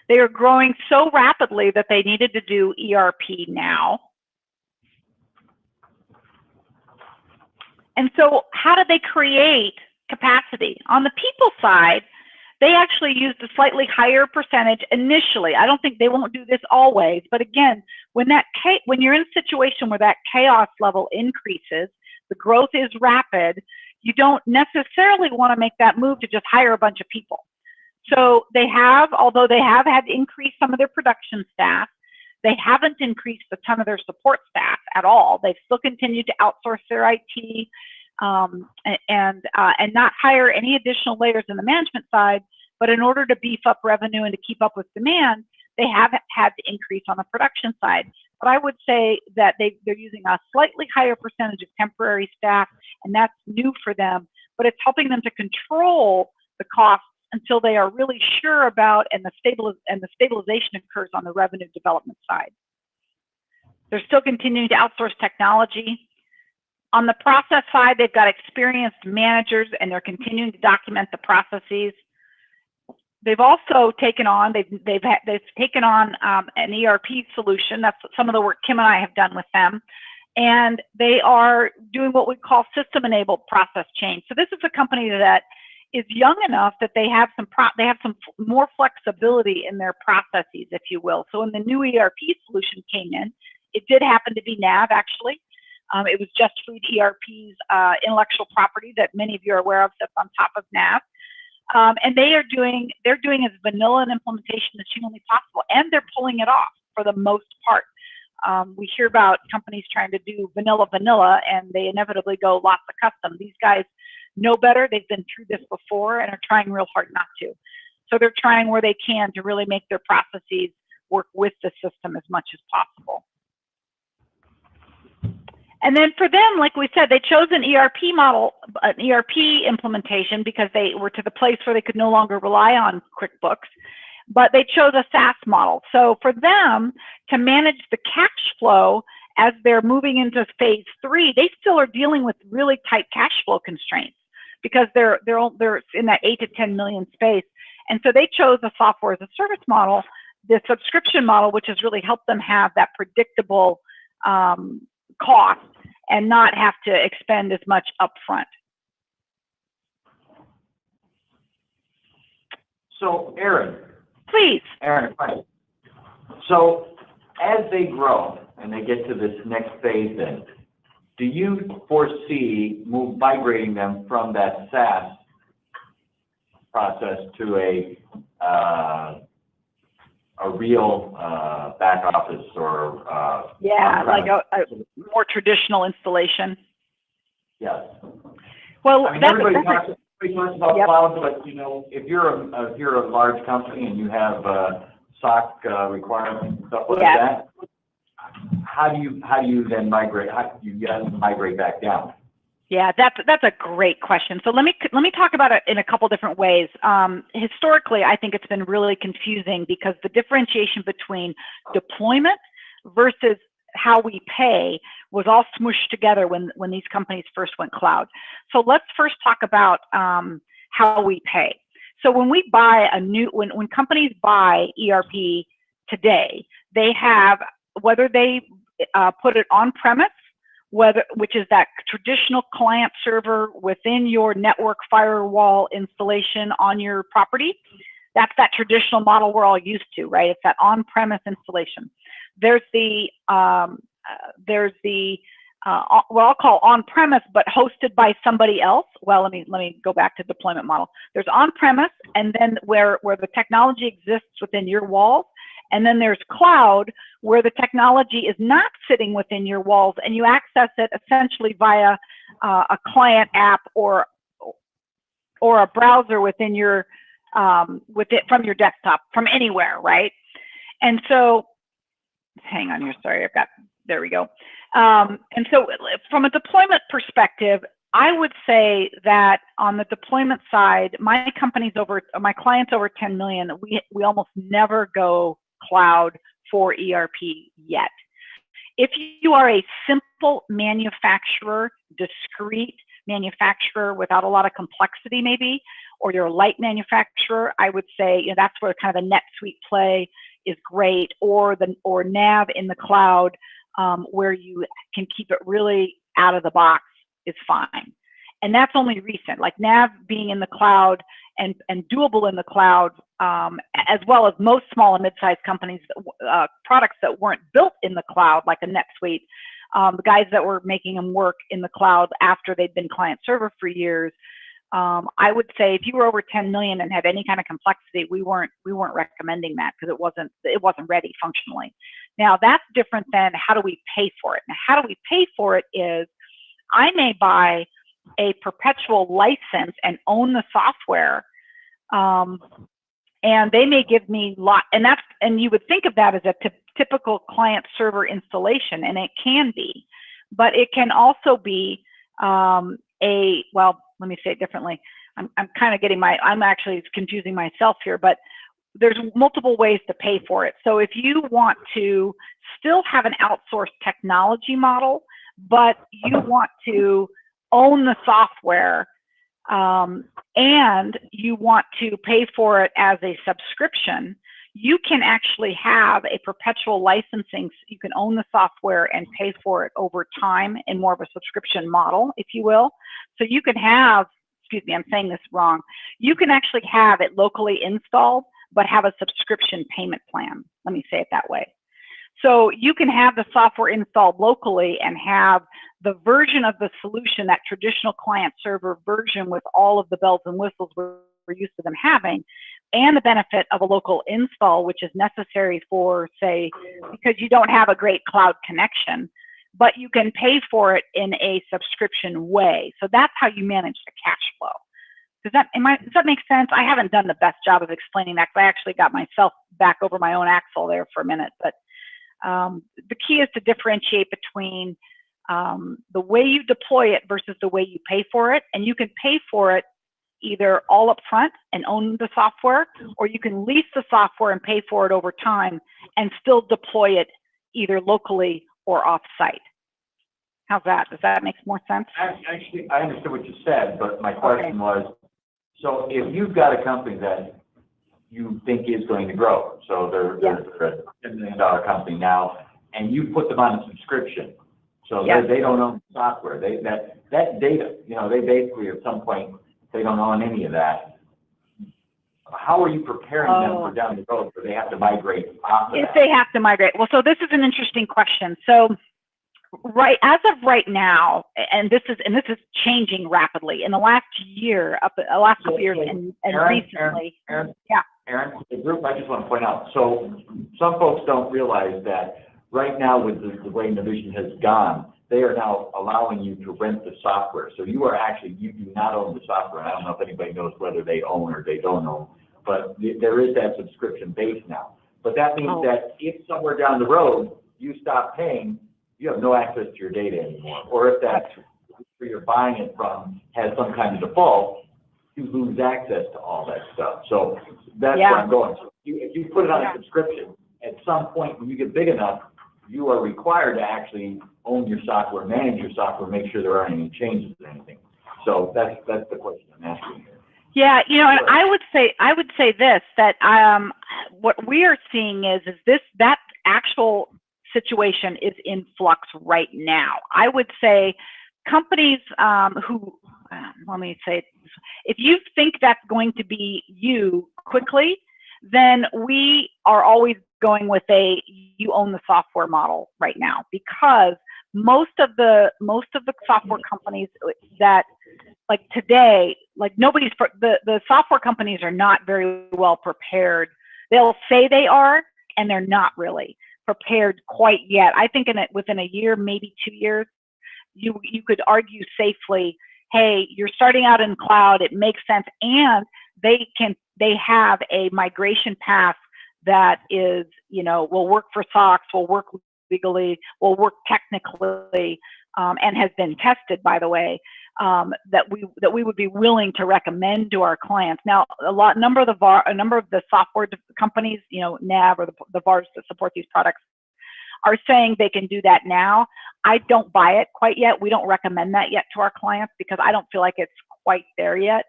They are growing so rapidly that they needed to do ERP now. And so how did they create capacity? On the people side, they actually used a slightly higher percentage initially. I don't think they won't do this always, but again, when you're in a situation where that chaos level increases, the growth is rapid, you don't necessarily want to make that move to just hire a bunch of people. So they have, although they have had to increase some of their production staff, they haven't increased a ton of their support staff at all. They've still continued to outsource their IT and not hire any additional layers in the management side. But in order to beef up revenue and to keep up with demand, they have had to increase on the production side. But I would say that they're using a slightly higher percentage of temporary staff, and that's new for them. But it's helping them to control the costs until they are really sure about and the stabilization occurs on the revenue development side. They're still continuing to outsource technology. On the process side, they've got experienced managers and they're continuing to document the processes. They've also taken on, they've taken on an ERP solution. That's some of the work Kim and I have done with them. And they are doing what we call system-enabled process change. So this is a company that is young enough that they have some more flexibility in their processes, if you will. So when the new ERP solution came in, it did happen to be NAV actually. It was Just Food ERP's intellectual property that many of you are aware of that's on top of NAV. And they're doing as vanilla an implementation as humanly possible, and they're pulling it off for the most part. We hear about companies trying to do vanilla, and they inevitably go lots of custom. These guys know better. They've been through this before and are trying real hard not to. So they're trying where they can to really make their processes work with the system as much as possible. And then for them, like we said, they chose an ERP model, an ERP implementation, because they were to the place where they could no longer rely on QuickBooks, but they chose a SaaS model. So for them to manage the cash flow as they're moving into phase 3, they still are dealing with really tight cash flow constraints because they're in that 8 to 10 million space. And so they chose a software as a service model, the subscription model, which has really helped them have that predictable cost and not have to expend as much upfront. So, Erin. Please. Erin, right. So, as they grow and they get to this next phase then, do you foresee migrating them from that SaaS process to a real back office or like a more traditional installation? Yes. Well, I mean, everybody talks about cloud, but you know, if you're a large company and you have SOC requirements and stuff like that, how do you then migrate? How do you migrate back down? Yeah, that's a great question. So let me talk about it in a couple different ways. Historically, I think it's been really confusing because the differentiation between deployment versus how we pay was all smooshed together when these companies first went cloud. So let's first talk about how we pay. So when we buy when companies buy ERP today, they have, whether they put it on premise, which is that traditional client server within your network firewall installation on your property. That's that traditional model we're all used to, right? It's that on-premise installation. There's the what I'll call on-premise, but hosted by somebody else. Well, let me go back to deployment model. There's on-premise, and then where the technology exists within your walls. And then there's cloud, where the technology is not sitting within your walls, and you access it essentially via a client app or a browser within your from your desktop, from anywhere, right? And so, hang on here. Sorry, there we go. And so, from a deployment perspective, I would say that on the deployment side, my clients over 10 million, we almost never go cloud for ERP yet. If you are a simple manufacturer, discrete manufacturer without a lot of complexity maybe, or you're a light manufacturer, I would say that's where kind of a NetSuite play is great, or NAV in the cloud, where you can keep it really out of the box is fine. And that's only recent, like NAV being in the cloud and doable in the cloud, as well as most small and mid-sized companies, products that weren't built in the cloud, like a NetSuite, the guys that were making them work in the cloud after they'd been client server for years. I would say if you were over 10 million and had any kind of complexity, we weren't recommending that because it wasn't ready functionally. Now that's different than how do we pay for it? Now how do we pay for it is I may buy a perpetual license and own the software, and they may give me and you would think of that as a typical client server installation, and it can be, but it can also be well, let me say it differently. I'm kind of I'm actually confusing myself here, but there's multiple ways to pay for it. So if you want to still have an outsourced technology model, but you want to own the software, and you want to pay for it as a subscription, you can actually have a perpetual licensing. You can own the software and pay for it over time in more of a subscription model, if you will. So you can have, excuse me, I'm saying this wrong. You can actually have it locally installed, but have a subscription payment plan. Let me say it that way. So you can have the software installed locally and have the version of the solution, that traditional client server version with all of the bells and whistles we're used to them having, and the benefit of a local install, which is necessary for, say, because you don't have a great cloud connection, but you can pay for it in a subscription way. So that's how you manage the cash flow. Does that make sense? I haven't done the best job of explaining that because I actually got myself back over my own axle there for a minute. But the key is to differentiate between the way you deploy it versus the way you pay for it. And you can pay for it either all up front and own the software, or you can lease the software and pay for it over time and still deploy it either locally or off-site. How's that? Does that make more sense? Actually, I understood what you said, but my question was, so if you've got a company that you think is going to grow, so they're a $10 million company now, and you put them on a subscription, so they don't own software. That data, they basically at some point, they don't own any of that. How are you preparing them for down the road where they have to migrate off of that? If they have to migrate. Well, so this is an interesting question. So as of right now, and this is changing rapidly in the last year, last couple years, and recently. Aaron, the group, I just want to point out, so some folks don't realize that right now with the way Navision has gone, they are now allowing you to rent the software. So you do not own the software. I don't know if anybody knows whether they own or they don't own, but there is that subscription base now. But that means that if somewhere down the road you stop paying, you have no access to your data anymore. Or if that where you're buying it from has some kind of default, you lose access to all that stuff. So that's where I'm going. So if you put it on a subscription, at some point when you get big enough, you are required to actually own your software, manage your software, make sure there aren't any changes or anything. So that's the question I'm asking here. Yeah, and I would say this, that what we are seeing is that actual situation is in flux right now. I would say companies let me say, if you think that's going to be you quickly, then we are always going with you own the software model right now, because most of the software companies that, like today, like the software companies are not very well prepared. They'll say they are, and they're not really prepared quite yet. I think within a year, maybe 2 years, you could argue safely, hey, you're starting out in cloud, it makes sense, and they have a migration path that is, will work for SOX, will work legally, will work technically, and has been tested, by the way, that we would be willing to recommend to our clients. Now, a number of the software companies, NAV or the VARs that support these products, are saying they can do that now. I don't buy it quite yet. We don't recommend that yet to our clients because I don't feel like it's quite there yet.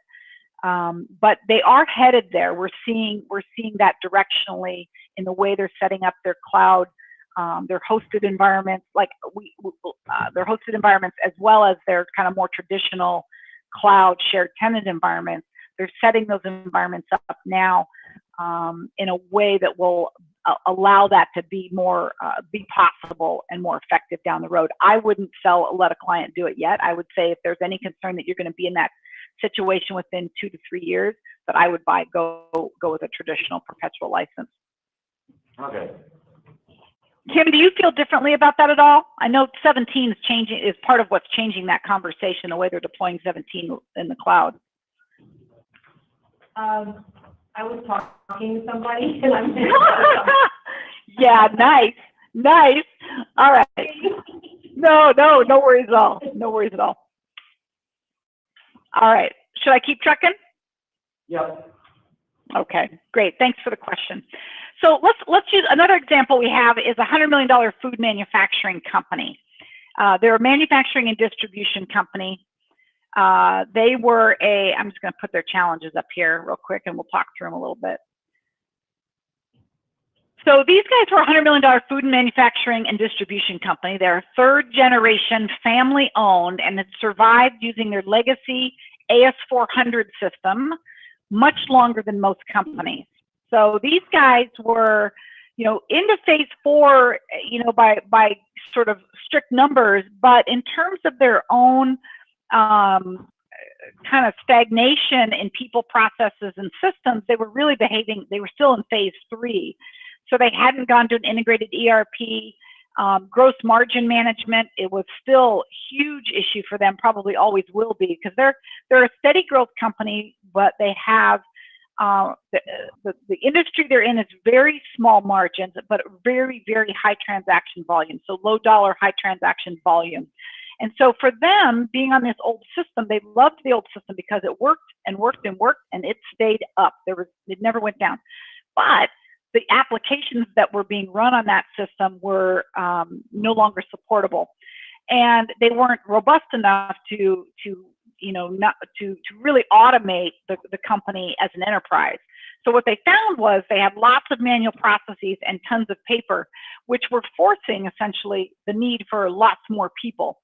But they are headed there. We're seeing that directionally in the way they're setting up their cloud their hosted environments, like their hosted environments, as well as their kind of more traditional cloud shared tenant environments. They're setting those environments up now in a way that will allow that to be more be possible and more effective down the road. I wouldn't let a client do it yet. I would say if there's any concern that you're going to be in that situation within 2 to 3 years, that I would go with a traditional perpetual license. Okay. Kim, do you feel differently about that at all? I know 17 is changing, is part of what's changing that conversation, the way they're deploying 17 in the cloud. I was talking to somebody and I'm yeah, nice. All right. No worries at all. No worries at all. All right. Should I keep trucking? Yep. Okay, great. Thanks for the question. So let's use another example we have is a $100 million food manufacturing company. They're a manufacturing and distribution company. They were I'm just going to put their challenges up here real quick and we'll talk through them a little bit. So these guys were a $100 million food and manufacturing and distribution company. They're a third generation family owned and it survived using their legacy AS400 system much longer than most companies. So these guys were, into phase 4, by sort of strict numbers, but in terms of their own kind of stagnation in people, processes, and systems, they were really they were still in phase 3. So they hadn't gone to an integrated ERP, gross margin management. It was still a huge issue for them, probably always will be, because they're a steady growth company, but they have the industry they're in is very small margins, but very, very high transaction volume. So low dollar, high transaction volume. And so for them, being on this old system, they loved the old system because it worked and worked and worked, and it stayed up. It never went down. But the applications that were being run on that system were no longer supportable, and they weren't robust enough to really automate the company as an enterprise. So what they found was they had lots of manual processes and tons of paper, which were forcing essentially the need for lots more people.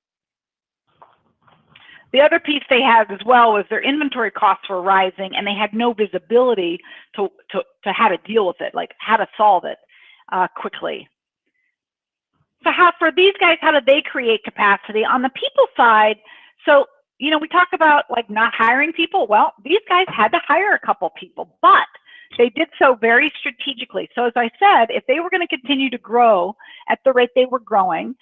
The other piece they had as well was their inventory costs were rising, and they had no visibility to how to deal with it, like how to solve it quickly. So for these guys, how did they create capacity? On the people side, so we talk about like not hiring people. Well, these guys had to hire a couple people, but they did so very strategically. So as I said, if they were going to continue to grow at the rate they were growing,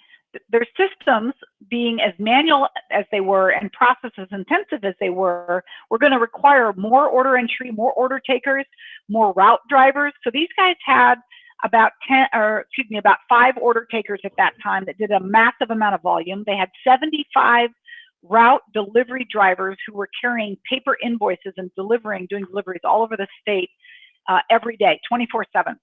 their systems, being as manual as they were and processes intensive as they were going to require more order entry, more order takers, more route drivers. So these guys had about 5 order takers at that time that did a massive amount of volume. They had 75 route delivery drivers who were carrying paper invoices and doing deliveries all over the state every day, 24/7.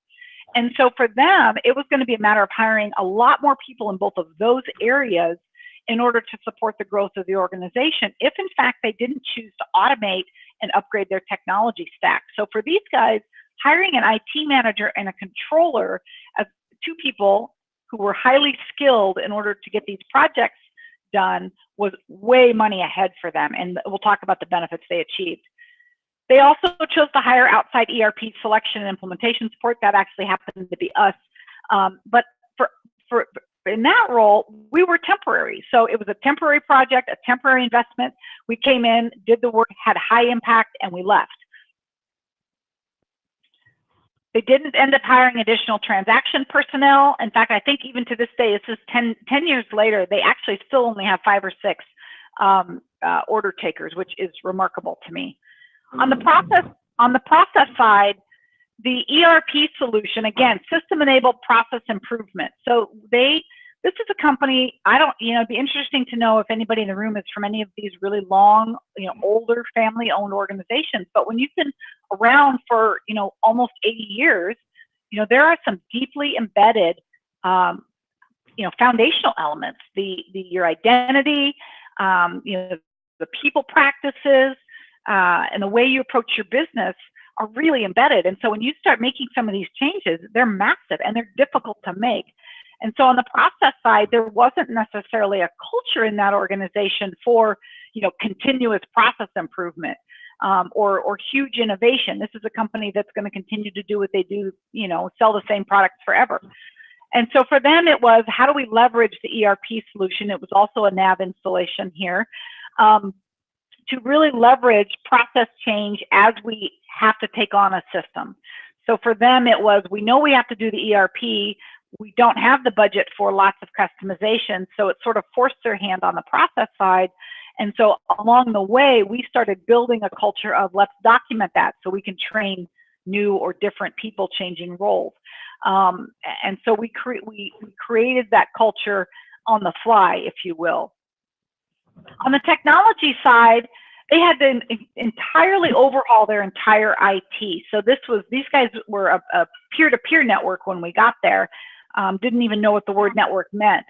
And so for them, it was going to be a matter of hiring a lot more people in both of those areas in order to support the growth of the organization, if in fact they didn't choose to automate and upgrade their technology stack. So for these guys, hiring an IT manager and a controller as 2 people who were highly skilled in order to get these projects done was way money ahead for them. And we'll talk about the benefits they achieved. They also chose to hire outside ERP selection and implementation support. That actually happened to be us. But for in that role, we were temporary. So it was a temporary project, a temporary investment. We came in, did the work, had high impact, and we left. They didn't end up hiring additional transaction personnel. In fact, I think even to this day, this is 10 years later, they actually still only have 5 or 6 order takers, which is remarkable to me. On the process side, the ERP solution, again, system-enabled process improvement. So this is a company, it'd be interesting to know if anybody in the room is from any of these really long, older family-owned organizations. But when you've been around for, almost 80 years, there are some deeply embedded, foundational elements. Your identity, the people practices, and the way you approach your business are really embedded. And so when you start making some of these changes, they're massive and they're difficult to make. And so on the process side, there wasn't necessarily a culture in that organization for, continuous process improvement, or huge innovation. This is a company that's going to continue to do what they do, sell the same products forever. And so for them, it was, how do we leverage the ERP solution? It was also a NAV installation here, to really leverage process change as we have to take on a system. So for them, it was, we know we have to do the ERP. We don't have the budget for lots of customization. So it sort of forced their hand on the process side. And so along the way, we started building a culture of, let's document that so we can train new or different people changing roles. And so we created that culture on the fly, if you will. On the technology side, they had to entirely overhaul their entire IT. So these guys were a peer-to-peer network when we got there. Didn't even know what the word network meant.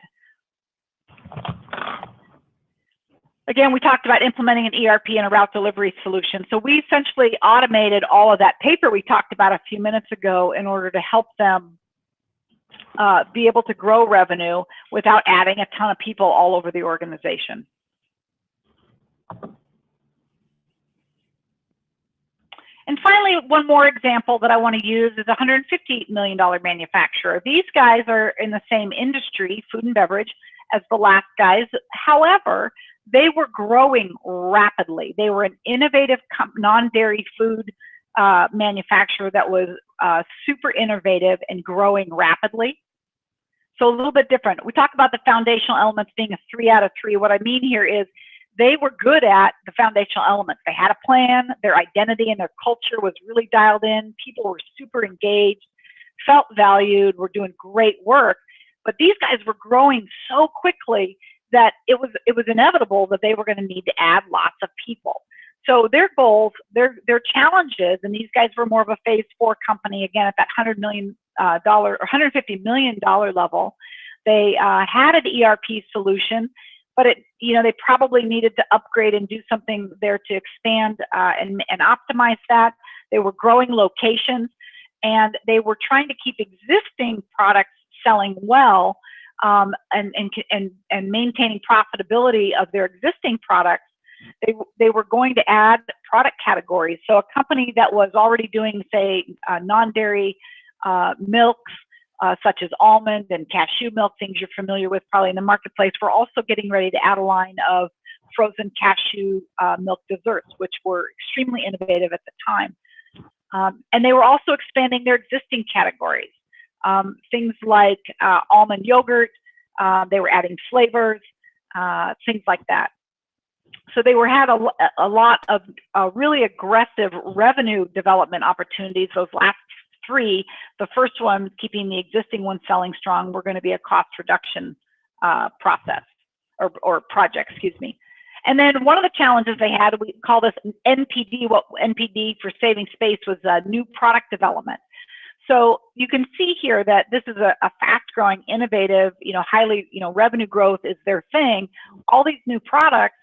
Again, we talked about implementing an ERP and a route delivery solution. So we essentially automated all of that paper we talked about a few minutes ago in order to help them be able to grow revenue without adding a ton of people all over the organization. And finally, one more example that I want to use is a $150 million manufacturer. These guys are in the same industry, food and beverage, as the last guys. However, they were growing rapidly. They were an innovative non-dairy food manufacturer that was super innovative and growing rapidly. So a little bit different. We talk about the foundational elements being a 3 out of 3. What I mean here is they were good at the foundational elements. They had a plan, their identity and their culture was really dialed in. People were super engaged, felt valued, were doing great work. But these guys were growing so quickly that it was inevitable that they were going to need to add lots of people. So their goals, their challenges, and these guys were more of a phase 4 company, again, at that $100 million or $150 million level. They had an ERP solution, but they probably needed to upgrade and do something there to expand and optimize that. They were growing locations, and they were trying to keep existing products selling well, and maintaining profitability of their existing products. They were going to add product categories. So a company that was already doing, say, non-dairy milks, such as almond and cashew milk, things you're familiar with probably in the marketplace. We're also getting ready to add a line of frozen cashew milk desserts, which were extremely innovative at the time. And they were also expanding their existing categories. Things like almond yogurt, they were adding flavors, things like that. So they had a lot of really aggressive revenue development opportunities. Those last 3, the first one, keeping the existing one selling strong, were going to be a cost reduction process or project, excuse me. And then one of the challenges they had, we call this NPD. What NPD for saving space was new product development. So you can see here that this is a fast-growing, innovative, highly, revenue growth is their thing. All these new products,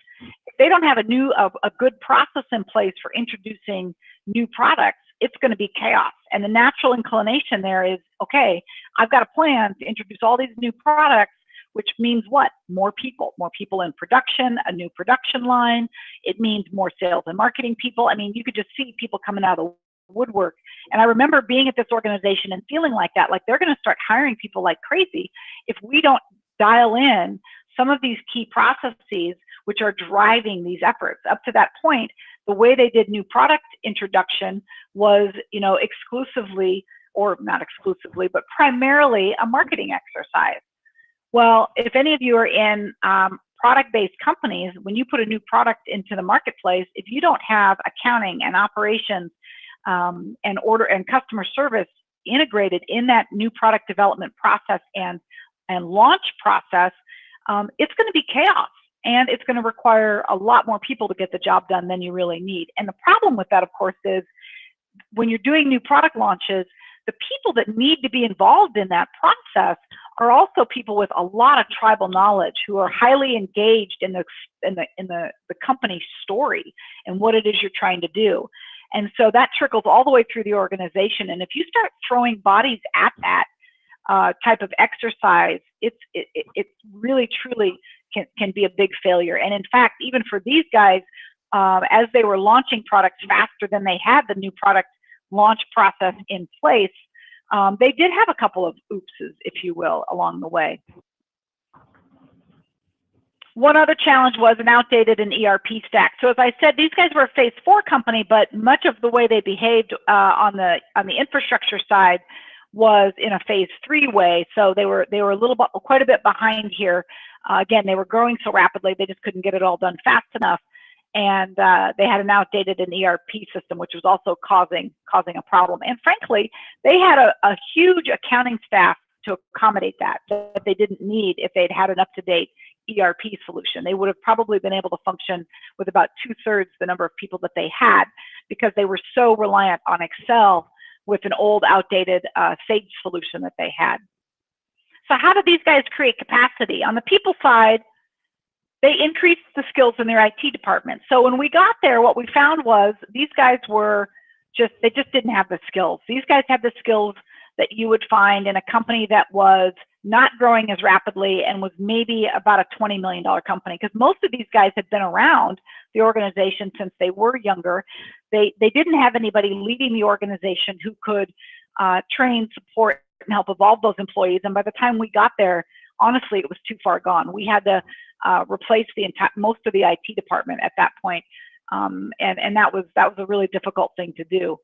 if they don't have a good process in place for introducing new products, it's going to be chaos. And the natural inclination there is, okay, I've got a plan to introduce all these new products, which means what? More people in production, a new production line. It means more sales and marketing people. I mean, you could just see people coming out of the woodwork. And I remember being at this organization and feeling like that, like they're going to start hiring people like crazy if we don't dial in some of these key processes which are driving these efforts. Up to that point, the way they did new product introduction was, exclusively, or not exclusively, but primarily a marketing exercise. Well, if any of you are in product-based companies, when you put a new product into the marketplace, if you don't have accounting and operations and order and customer service integrated in that new product development process and launch process, it's going to be chaos. And it's going to require a lot more people to get the job done than you really need. And the problem with that, of course, is when you're doing new product launches, the people that need to be involved in that process are also people with a lot of tribal knowledge who are highly engaged in the company story and what it is you're trying to do. And so that trickles all the way through the organization. And if you start throwing bodies at that, type of exercise, it really truly can be a big failure. And in fact, even for these guys, as they were launching products faster than they had the new product launch process in place, they did have a couple of oopses, if you will, along the way. One other challenge was an outdated and ERP stack. So as I said, these guys were a phase 4 company, but much of the way they behaved on the infrastructure side was in a phase 3 way. So they were quite a bit behind here. Again, they were growing so rapidly, they just couldn't get it all done fast enough. And they had an outdated and ERP system, which was also causing a problem. And frankly, they had a huge accounting staff to accommodate that they didn't need if they'd had an up-to-date ERP solution. They would have probably been able to function with about 2/3 the number of people that they had, because they were so reliant on Excel with an old, outdated Sage solution that they had. So how did these guys create capacity? On the people side, they increased the skills in their IT department. So when we got there, what we found was these guys they just didn't have the skills. These guys had the skills that you would find in a company that was not growing as rapidly and was maybe about a $20 million company, because most of these guys had been around the organization since they were younger. They didn't have anybody leading the organization who could train, support, and help evolve those employees. And by the time we got there, honestly, it was too far gone. We had to replace most of the IT department at that point, and that was a really difficult thing to do.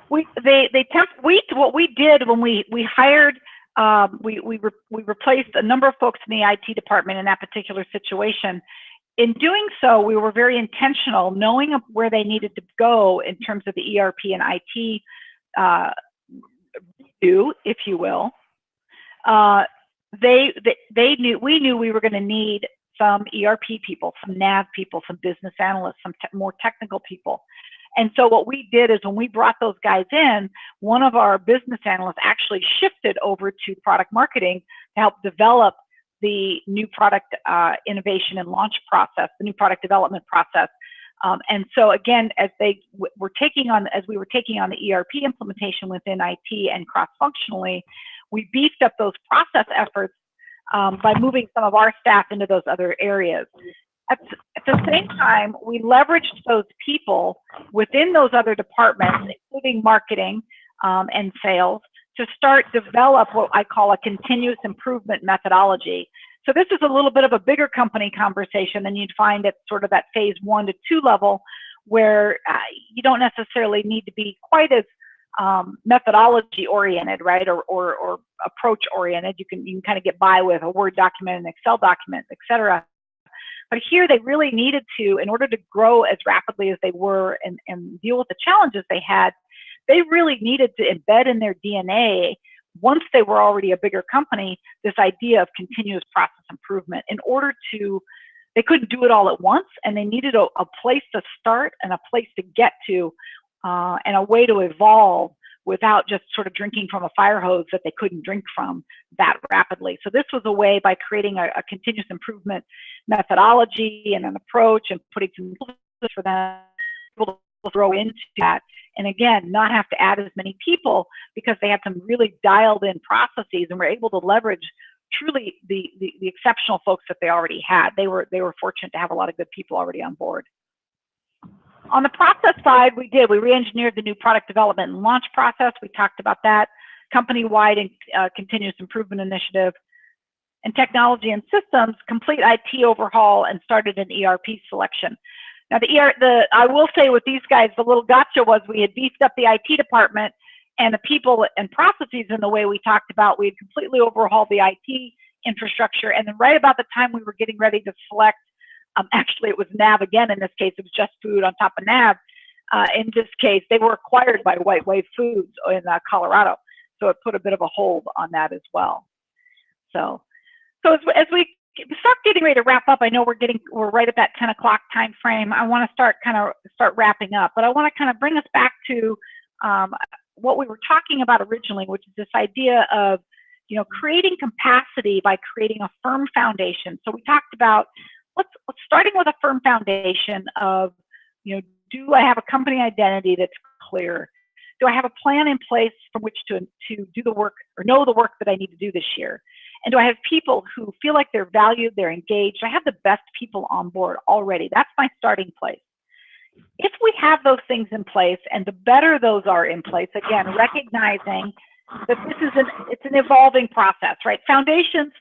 What we did when we hired, we replaced a number of folks in the IT department in that particular situation. In doing so, we were very intentional, knowing where they needed to go in terms of the ERP and IT review, if you will. We knew we were going to need some ERP people, some NAV people, some business analysts, some more technical people. And so what we did is when we brought those guys in, one of our business analysts actually shifted over to product marketing to help develop the new product innovation and launch process, the new product development process. And so again, as we were taking on the ERP implementation within IT and cross-functionally, we beefed up those process efforts by moving some of our staff into those other areas. At the same time, we leveraged those people within those other departments, including marketing and sales, to start develop what I call a continuous improvement methodology. So this is a little bit of a bigger company conversation than you'd find at sort of that phase 1 to 2 level, where you don't necessarily need to be quite as methodology oriented, right, or approach oriented. You can kind of get by with a Word document, an Excel document, etc. But here they really needed to, in order to grow as rapidly as they were and deal with the challenges they had, they really needed to embed in their DNA, once they were already a bigger company, this idea of continuous process improvement. They couldn't do it all at once, and they needed a place to start and a place to get to, and a way to evolve without just sort of drinking from a fire hose that they couldn't drink from that rapidly. So this was a way, by creating a continuous improvement methodology and an approach and putting some tools for them to throw into that. And again, not have to add as many people, because they had some really dialed in processes and were able to leverage truly the exceptional folks that they already had. They were fortunate to have a lot of good people already on board. On the process side, we re-engineered the new product development and launch process. We talked about that. Company-wide and continuous improvement initiative. And technology and systems, complete IT overhaul, and started an ERP selection. Now, I will say with these guys, the little gotcha was we had beefed up the IT department and the people and processes in the way we talked about. We had completely overhauled the IT infrastructure. And then right about the time we were getting ready to select, actually it was NAV again, in this case it was Just Food on top of NAV. In this case, they were acquired by White Wave Foods in Colorado. So it put a bit of a hold on that as well. So as we start getting ready to wrap up, I know we're right at that 10 o'clock time frame. I want to start wrapping up, but I want to kind of bring us back to what we were talking about originally, which is this idea of creating capacity by creating a firm foundation. So we talked about starting with a firm foundation of do I have a company identity that's clear? Do I have a plan in place from which to do the work or know the work that I need to do this year? And do I have people who feel like they're valued, they're engaged? I have the best people on board already. That's my starting place. If we have those things in place, and the better those are in place, again, recognizing that it's an evolving process, right? Foundations,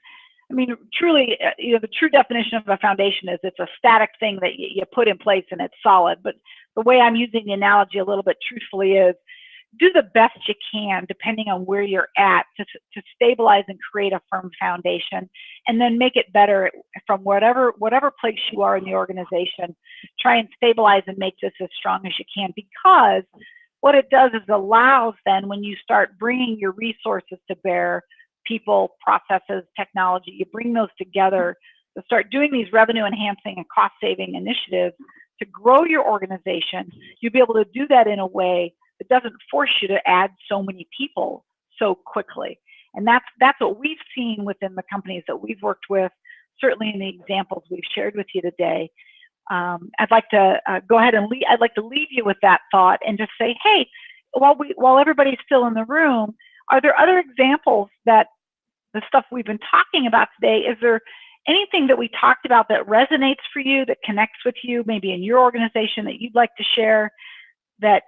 I mean, truly, the true definition of a foundation is it's a static thing that you put in place and it's solid. But the way I'm using the analogy a little bit truthfully is do the best you can, depending on where you're at, to stabilize and create a firm foundation, and then make it better from whatever place you are in the organization. Try and stabilize and make this as strong as you can, because what it does is allows then, when you start bringing your resources to bear, people, processes, technology, you bring those together to start doing these revenue enhancing and cost saving initiatives to grow your organization. You'll be able to do that in a way that doesn't force you to add so many people so quickly. And that's what we've seen within the companies that we've worked with, certainly in the examples we've shared with you today. I'd like to go ahead and I'd like to leave you with that thought and just say, hey, while everybody's still in the room, are there other examples that the stuff we've been talking about today, is there anything that we talked about that resonates for you, that connects with you, maybe in your organization, that you'd like to share, that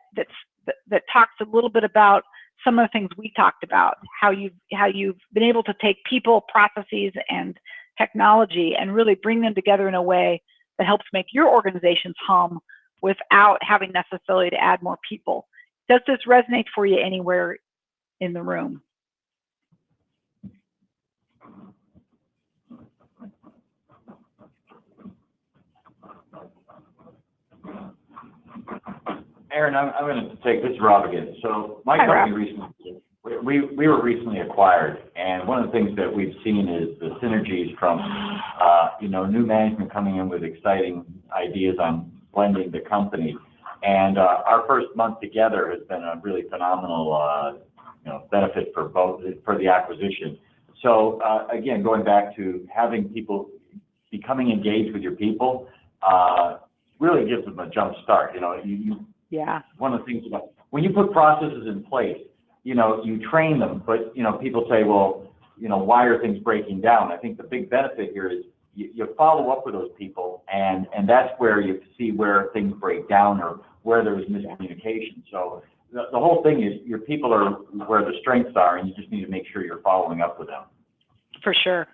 talks a little bit about some of the things we talked about, how you've been able to take people, processes, and technology and really bring them together in a way that helps make your organizations hum without having necessarily to add more people? Does this resonate for you anywhere in the room? Aaron, I'm going to take this, Rob, again. So my company we were recently acquired, and one of the things that we've seen is the synergies from new management coming in with exciting ideas on blending the company. And our first month together has been a really phenomenal benefit for the acquisition. So again, going back to having people becoming engaged with your people really gives them a jump start. Yeah. One of the things about when you put processes in place, you train them, but people say, well, why are things breaking down? I think the big benefit here is you follow up with those people, and that's where you see where things break down or where there was miscommunication. So the whole thing is your people are where the strengths are, and you just need to make sure you're following up with them. For sure.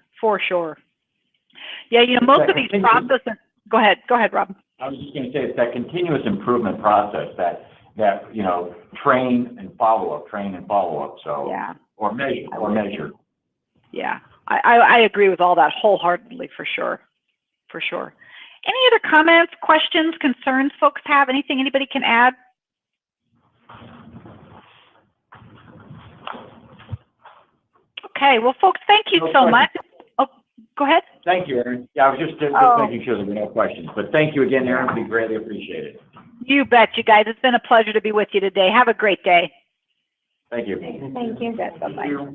Yeah, most of these processes. Go ahead, Rob. I was just going to say it's that continuous improvement process that train and follow up. So yeah, or measure. Yeah, I agree with all that wholeheartedly, for sure. Any other comments, questions, concerns folks have? Anything anybody can add? Okay, well, folks, thank you so much. Oh, go ahead. Thank you, Aaron. Yeah, I was just making sure there were no questions. But thank you again, Aaron. We greatly appreciate it. You bet, you guys. It's been a pleasure to be with you today. Have a great day. Thank you. Thank you. Bye-bye.